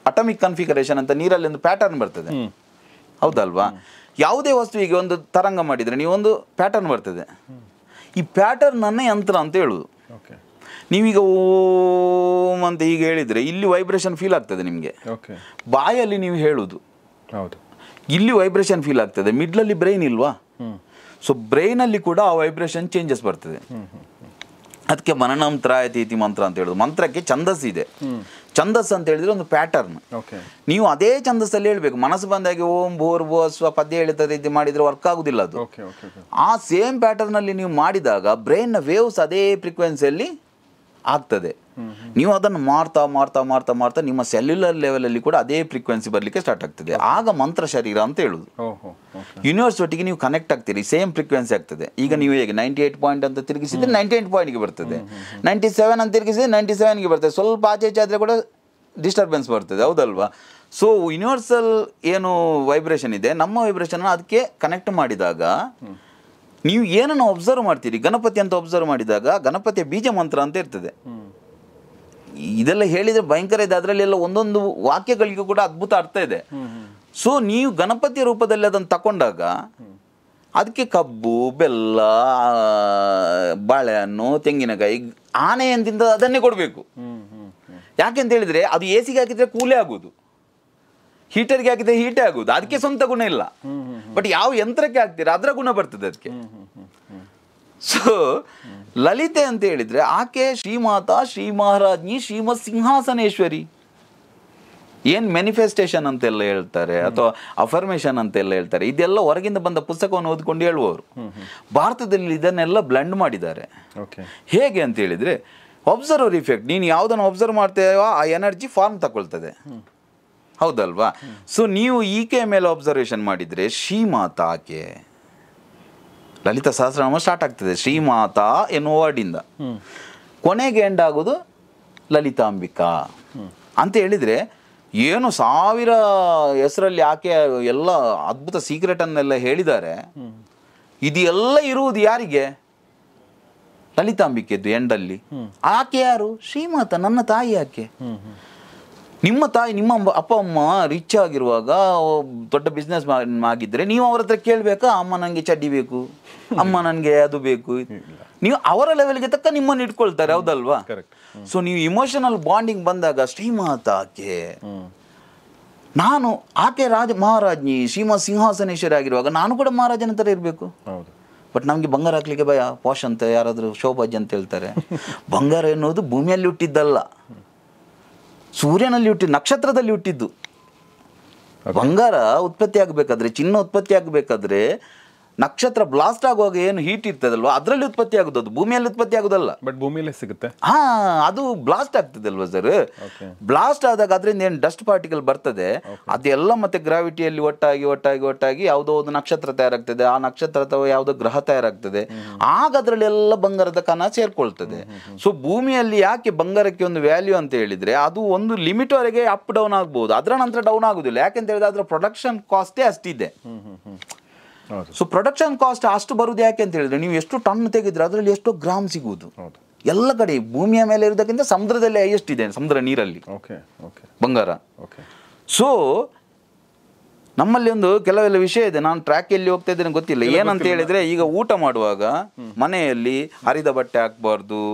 ಅಟಮಿಕ್ ಕನ್ಫಿಗರೇಷನ್ ಅಂತ ನೀರಲ್ಲಿ ಒಂದು ಪ್ಯಾಟರ್ನ್ ಬರ್ತದೆ. ಹೌದಲ್ವಾ? ಯಾವುದೇ ವಸ್ತುವಿಗೆ ಒಂದು ತರಂಗ ಮಾಡಿದರೆ ನೀವೊಂದು ಪ್ಯಾಟರ್ನ್ ಬರ್ತದೆ. ಈ ಪ್ಯಾಟರ್ನನ್ನೇ ಯಂತ್ರ ಅಂತ ಹೇಳುವುದು. ನೀವೀಗ ಓಂ ಅಂತ ಈಗ ಹೇಳಿದರೆ ಇಲ್ಲಿ ವೈಬ್ರೇಷನ್ ಫೀಲ್ ಆಗ್ತದೆ ನಿಮಗೆ. ಬಾಯಲ್ಲಿ ನೀವು ಹೇಳುವುದು, ಇಲ್ಲಿ ವೈಬ್ರೇಷನ್ ಫೀಲ್ ಆಗ್ತದೆ. ಮಿಡ್ಲಲ್ಲಿ ಬ್ರೈನ್ ಇಲ್ವಾ? ಸೊ ಬ್ರೈನಲ್ಲಿ ಕೂಡ ಆ ವೈಬ್ರೇಷನ್ ಚೇಂಜಸ್ ಬರ್ತದೆ. ಅದಕ್ಕೆ ಮನನಂ ತ್ರಾಯತಿ ಇತಿ ಮಂತ್ರ ಅಂತ ಹೇಳುದು. ಮಂತ್ರಕ್ಕೆ ಛಂದಸ್ಸು ಇದೆ. ಛಂದಸ್ ಅಂತ ಹೇಳಿದ್ರೆ ಒಂದು ಪ್ಯಾಟರ್ನ್. ನೀವು ಅದೇ ಛಂದಸ್ಸಲ್ಲಿ ಹೇಳ್ಬೇಕು. ಮನಸ್ಸು ಬಂದಾಗೆ ಓಂ ಭೂರ್ ಭುವ ಸ್ವ ಪದ್ಯ ಹೇಳ್ತಾ ರೀತಿ ಮಾಡಿದ್ರೆ ವರ್ಕ್ ಆಗುದಿಲ್ಲ ಅದು. ಆ ಸೇಮ್ ಪ್ಯಾಟರ್ನ್ ಅಲ್ಲಿ ನೀವು ಮಾಡಿದಾಗ ಬ್ರೈನ್ ನ ವೇವ್ಸ್ ಅದೇ ಫ್ರೀಕ್ವೆನ್ಸಿಯಲ್ಲಿ ಆಗ್ತದೆ. ನೀವು ಅದನ್ನು ಮಾಡ್ತಾ ಮಾಡ್ತಾ ಮಾಡ್ತಾ ಮಾಡ್ತಾ ನಿಮ್ಮ ಸೆಲ್ಯುಲರ್ ಲೆವೆಲಲ್ಲಿ ಕೂಡ ಅದೇ ಫ್ರೀಕ್ವೆನ್ಸಿ ಬರಲಿಕ್ಕೆ ಸ್ಟಾರ್ಟ್ ಆಗ್ತದೆ. ಆಗ ಮಂತ್ರ ಶರೀರ ಅಂತ ಹೇಳುದು. ಯೂನಿವರ್ಸ್ ಒಟ್ಟಿಗೆ ನೀವು ಕನೆಕ್ಟ್ ಆಗ್ತೀರಿ, ಸೇಮ್ ಫ್ರೀಕ್ವೆನ್ಸಿ ಆಗ್ತದೆ. ಈಗ ನೀವು ಹೇಗೆ 98 ಪಾಯಿಂಟ್ ಅಂತ ತಿರುಗಿಸಿದ್ರೆ 98 ಪಾಯಿಂಟ್ಗೆ ಬರ್ತದೆ, 97 ಅಂತ ತಿರುಗಿಸಿದ್ರೆ 97ಗೆ ಬರ್ತದೆ. ಸ್ವಲ್ಪ ಆಚೆ ಈಚೆ ಆದರೆ ಕೂಡ ಡಿಸ್ಟರ್ಬೆನ್ಸ್ ಬರ್ತದೆ, ಹೌದಲ್ವಾ? ಸೊ ಯೂನಿವರ್ಸಲ್ ಏನು ವೈಬ್ರೇಷನ್ ಇದೆ, ನಮ್ಮ ವೈಬ್ರೇಷನ್ ಅದಕ್ಕೆ ಕನೆಕ್ಟ್ ಮಾಡಿದಾಗ ನೀವು ಏನನ್ನು ಒಬ್ಸರ್ವ್ ಮಾಡ್ತೀರಿ, ಗಣಪತಿ ಅಂತ ಒಬ್ಸರ್ವ್ ಮಾಡಿದಾಗ ಗಣಪತಿಯ ಬೀಜ ಮಂತ್ರ ಅಂತ ಇರ್ತದೆ. ಇದೆಲ್ಲ ಹೇಳಿದರೆ ಭಯಂಕರ ಇದೆ, ಅದರಲ್ಲೆಲ್ಲ ಒಂದೊಂದು ವಾಕ್ಯಗಳಿಗೂ ಕೂಡ ಅದ್ಭುತ ಅರ್ಥ ಇದೆ. ಸೊ ನೀವು ಗಣಪತಿಯ ರೂಪದಲ್ಲಿ ಅದನ್ನು ತಗೊಂಡಾಗ ಅದಕ್ಕೆ ಕಬ್ಬು, ಬೆಲ್ಲ, ಬಾಳೆಹಣ್ಣು, ತೆಂಗಿನಕಾಯಿ, ಆನೆಯಂತಿಂದ ಅದನ್ನೇ ಕೊಡಬೇಕು. ಯಾಕೆಂತ ಹೇಳಿದರೆ ಅದು ಎ ಸಿಗೆ ಹಾಕಿದರೆ ಕೂಲೇ ಆಗೋದು, ಹೀಟರ್ಗೆ ಹಾಕಿದ್ರೆ ಹೀಟೇ ಆಗುದು. ಅದಕ್ಕೆ ಸ್ವಂತ ಗುಣ ಇಲ್ಲ. ಬಟ್ ಯಾವ ಯಂತ್ರಕ್ಕೆ ಹಾಕ್ತೀರಾ ಅದರ ಗುಣ ಬರ್ತದೆ ಅದಕ್ಕೆ. ಸೊ ಲಲಿತೆ ಅಂತ ಹೇಳಿದ್ರೆ ಆಕೆ ಶ್ರೀಮಾತಾ, ಶ್ರೀ ಮಹಾರಾಜ್ಞಿ, ಶ್ರೀಮತ್ ಸಿಂಹಾಸನೇಶ್ವರಿ. ಏನ್ ಮ್ಯಾನಿಫೆಸ್ಟೇಷನ್ ಅಂತೆಲ್ಲ ಹೇಳ್ತಾರೆ ಅಥವಾ ಅಫರ್ಮೇಷನ್ ಅಂತೆಲ್ಲ ಹೇಳ್ತಾರೆ, ಇದೆಲ್ಲ ಹೊರಗಿಂದ ಬಂದ ಪುಸ್ತಕವನ್ನು ಓದ್ಕೊಂಡು ಹೇಳುವವರು. ಭಾರತದಲ್ಲಿ ಇದನ್ನೆಲ್ಲ ಬ್ಲೆಂಡ್ ಮಾಡಿದ್ದಾರೆ. ಹೇಗೆ ಅಂತ ಹೇಳಿದ್ರೆ ಒಬ್ಸರ್ವರ್ ಇಫೆಕ್ಟ್. ನೀನು ಯಾವುದನ್ನು ಒಬ್ಸರ್ವ್ ಮಾಡ್ತೇವೋ ಆ ಎನರ್ಜಿ ಫಾರ್ಮ್ ತಗೊಳ್ತದೆ, ಹೌದಲ್ವಾ? ಸೊ ನೀವು ಈಕೆ ಮೇಲೆ ಅಬ್ಸರ್ವೇಷನ್ ಮಾಡಿದರೆ ಶ್ರೀಮಾತಾ, ಆಕೆ ಲಲಿತಾ ಸಹಸ್ರನಾಮ ಸ್ಟಾರ್ಟ್ ಆಗ್ತದೆ ಶ್ರೀಮಾತಾ ಎನ್ನುವ ವರ್ಡಿಂದ, ಕೊನೆಗೆ ಎಂಡ್ ಆಗೋದು ಲಲಿತಾಂಬಿಕಾ ಅಂತ ಹೇಳಿದರೆ ಏನು 1000 ಹೆಸರಲ್ಲಿ ಆಕೆ ಎಲ್ಲ ಅದ್ಭುತ ಸೀಕ್ರೆಟನ್ನೆಲ್ಲ ಹೇಳಿದ್ದಾರೆ. ಇದೆಲ್ಲ ಇರುವುದು ಯಾರಿಗೆ? ಲಲಿತಾಂಬಿಕೆದ್ದು ಎಂಡಲ್ಲಿ. ಆಕೆ ಯಾರು? ಶ್ರೀಮಾತಾ, ನನ್ನ ತಾಯಿ ಆಕೆ. ನಿಮ್ಮ ತಾಯಿ, ನಿಮ್ಮ ಅಪ್ಪ ಅಮ್ಮ ರಿಚ್ ಆಗಿರುವಾಗ, ದೊಡ್ಡ ಬಿಸ್ನೆಸ್ ಆಗಿದ್ದರೆ ನೀವು ಅವ್ರ ಹತ್ರ ಕೇಳಬೇಕಾ, ಅಮ್ಮ ನನಗೆ ಚಡ್ಡಿ ಬೇಕು, ಅಮ್ಮ ನನಗೆ ಅದು ಬೇಕು? ನೀವು ಅವರ ಲೆವೆಲ್ಗೆ ತಕ್ಕ ನಿಮ್ಮನ್ನು ಇಟ್ಕೊಳ್ತಾರೆ, ಹೌದಲ್ವಾ? ಸೊ ನೀವು ಇಮೋಷನಲ್ ಬಾಂಡಿಂಗ್ ಬಂದಾಗ ಶ್ರೀಮಾತಾ ಆಕೆ, ನಾನು ಆಕೆ ಮಹಾರಾಜ್ಞಿ, ಶ್ರೀಮತ್ ಸಿಂಹಾಸನೇಶ್ವರಿ ಆಗಿರುವಾಗ ನಾನು ಕೂಡ ಮಹಾರಾಜನ ಥರ ಇರಬೇಕು. ಬಟ್ ನಮಗೆ ಬಂಗಾರ ಹಾಕ್ಲಿಕ್ಕೆ ಭಯ, ಪಾಶ್ ಅಂತ ಯಾರಾದರೂ ಶೋಭಾಜ್ ಅಂತ ಹೇಳ್ತಾರೆ. ಬಂಗಾರ ಎನ್ನುವುದು ಭೂಮಿಯಲ್ಲಿ ಹುಟ್ಟಿದ್ದಲ್ಲ, ಸೂರ್ಯನಲ್ಲಿ ಹುಟ್ಟಿದ್ದು, ನಕ್ಷತ್ರದಲ್ಲಿ ಹುಟ್ಟಿದ್ದು. ಬಂಗಾರ ಉತ್ಪತ್ತಿ ಆಗಬೇಕಾದ್ರೆ, ಚಿನ್ನ ಉತ್ಪತ್ತಿ ಆಗಬೇಕಾದ್ರೆ ನಕ್ಷತ್ರ ಬ್ಲಾಸ್ಟ್ ಆಗುವಾಗ ಏನು ಹೀಟ್ ಇರ್ತದಲ್ವಾ, ಅದರಲ್ಲಿ ಉತ್ಪತ್ತಿ ಆಗೋದು, ಅದು ಭೂಮಿಯಲ್ಲಿ ಉತ್ಪತ್ತಿ ಆಗೋದಲ್ಲ. ಬಟ್ ಭೂಮಿಯಲ್ಲೇ ಸಿಗುತ್ತೆ. ಅದು ಬ್ಲಾಸ್ಟ್ ಆಗ್ತದಲ್ವಾ ಸರ್? ಬ್ಲಾಸ್ಟ್ ಆದಾಗ ಅದರಿಂದ ಏನು ಡಸ್ಟ್ ಪಾರ್ಟಿಕಲ್ ಬರ್ತದೆ, ಅದೆಲ್ಲ ಮತ್ತೆ ಗ್ರಾವಿಟಿಯಲ್ಲಿ ಒಟ್ಟಾಗಿ ಒಟ್ಟಾಗಿ ಒಟ್ಟಾಗಿ ಯಾವುದೋ ಒಂದು ನಕ್ಷತ್ರ ತಯಾರಾಗ್ತದೆ, ಆ ನಕ್ಷತ್ರ ಅಥವಾ ಯಾವುದೋ ಗ್ರಹ ತಯಾರಾಗ್ತದೆ, ಆಗ ಅದರಲ್ಲಿ ಎಲ್ಲ ಬಂಗಾರದ ಕಣ ಸೇರ್ಕೊಳ್ತದೆ. ಸೊ ಭೂಮಿಯಲ್ಲಿ ಯಾಕೆ ಬಂಗಾರಕ್ಕೆ ಒಂದು ವ್ಯಾಲ್ಯೂ ಅಂತ ಹೇಳಿದ್ರೆ ಅದು ಒಂದು ಲಿಮಿಟ್ ವರೆಗೆ ಅಪ್ ಡೌನ್ ಆಗ್ಬಹುದು, ಅದರ ನಂತರ ಡೌನ್ ಆಗುದಿಲ್ಲ. ಯಾಕೆಂತ ಹೇಳಿದ್ರೆ ಅದರ ಪ್ರೊಡಕ್ಷನ್ ಕಾಸ್ಟೇ ಅಷ್ಟಿದೆ. ಸೊ ಪ್ರೊಡಕ್ಷನ್ ಕಾಸ್ಟ್ ಅಷ್ಟು ಬರುವುದು ಯಾಕೆ ಅಂತ ಹೇಳಿದ್ರೆ ನೀವು ಎಷ್ಟು ಟನ್ ತೆಗೆದ್ರೆ ಅದರಲ್ಲಿ ಎಷ್ಟೋ ಗ್ರಾಮ್ ಸಿಗುವುದು. ಎಲ್ಲ ಕಡೆ ಭೂಮಿಯ ಮೇಲೆ ಇರೋದಕ್ಕಿಂತ ಸಮುದ್ರದಲ್ಲಿ ಹೈಯೆಸ್ಟ್ ಇದೆ, ಸಮುದ್ರ ನೀರಲ್ಲಿ ಬಂಗಾರ. ಸೊ ನಮ್ಮಲ್ಲಿ ಒಂದು ಕೆಲವೆಲ್ಲ ವಿಷಯ ಇದೆ, ನಾನು ಟ್ರ್ಯಾಕ್ ಎಲ್ಲಿ ಹೋಗ್ತಾ ಇದ್ದೇನೆ ಗೊತ್ತಿಲ್ಲ. ಏನಂತ ಹೇಳಿದ್ರೆ ಈಗ ಊಟ ಮಾಡುವಾಗ ಮನೆಯಲ್ಲಿ ಹರಿದ ಬಟ್ಟೆ ಹಾಕ್ಬಾರ್ದು.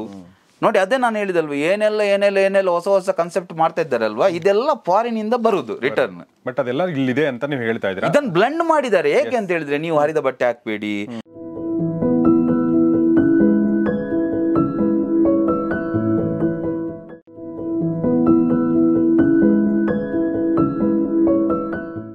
ನೋಡಿ, ಅದೇ ನಾನು ಹೇಳಿದಲ್ವ, ಏನೆಲ್ಲ ಹೊಸ ಹೊಸ ಕಾನ್ಸೆಪ್ಟ್ ಮಾಡ್ತಾ ಇದ್ದಾರಲ್ವಾ, ಇದೆಲ್ಲ ಫಾರಿನ್ ಇಂದ ಬರುದು ರಿಟರ್ನ್. ಬಟ್ ಅದೆಲ್ಲ ಇಲ್ಲಿದೆ ಅಂತ ನೀವು ಹೇಳ್ತಾ ಇದ್ದೀರಾ. ಇದನ್ನು ಬ್ಲೆಂಡ್ ಮಾಡಿದ್ದಾರೆ. ಏಕೆ ಅಂತ ಹೇಳಿದ್ರೆ ನೀವು ಹರಿದ ಬಟ್ಟೆ ಹಾಕ್ಬೇಡಿ,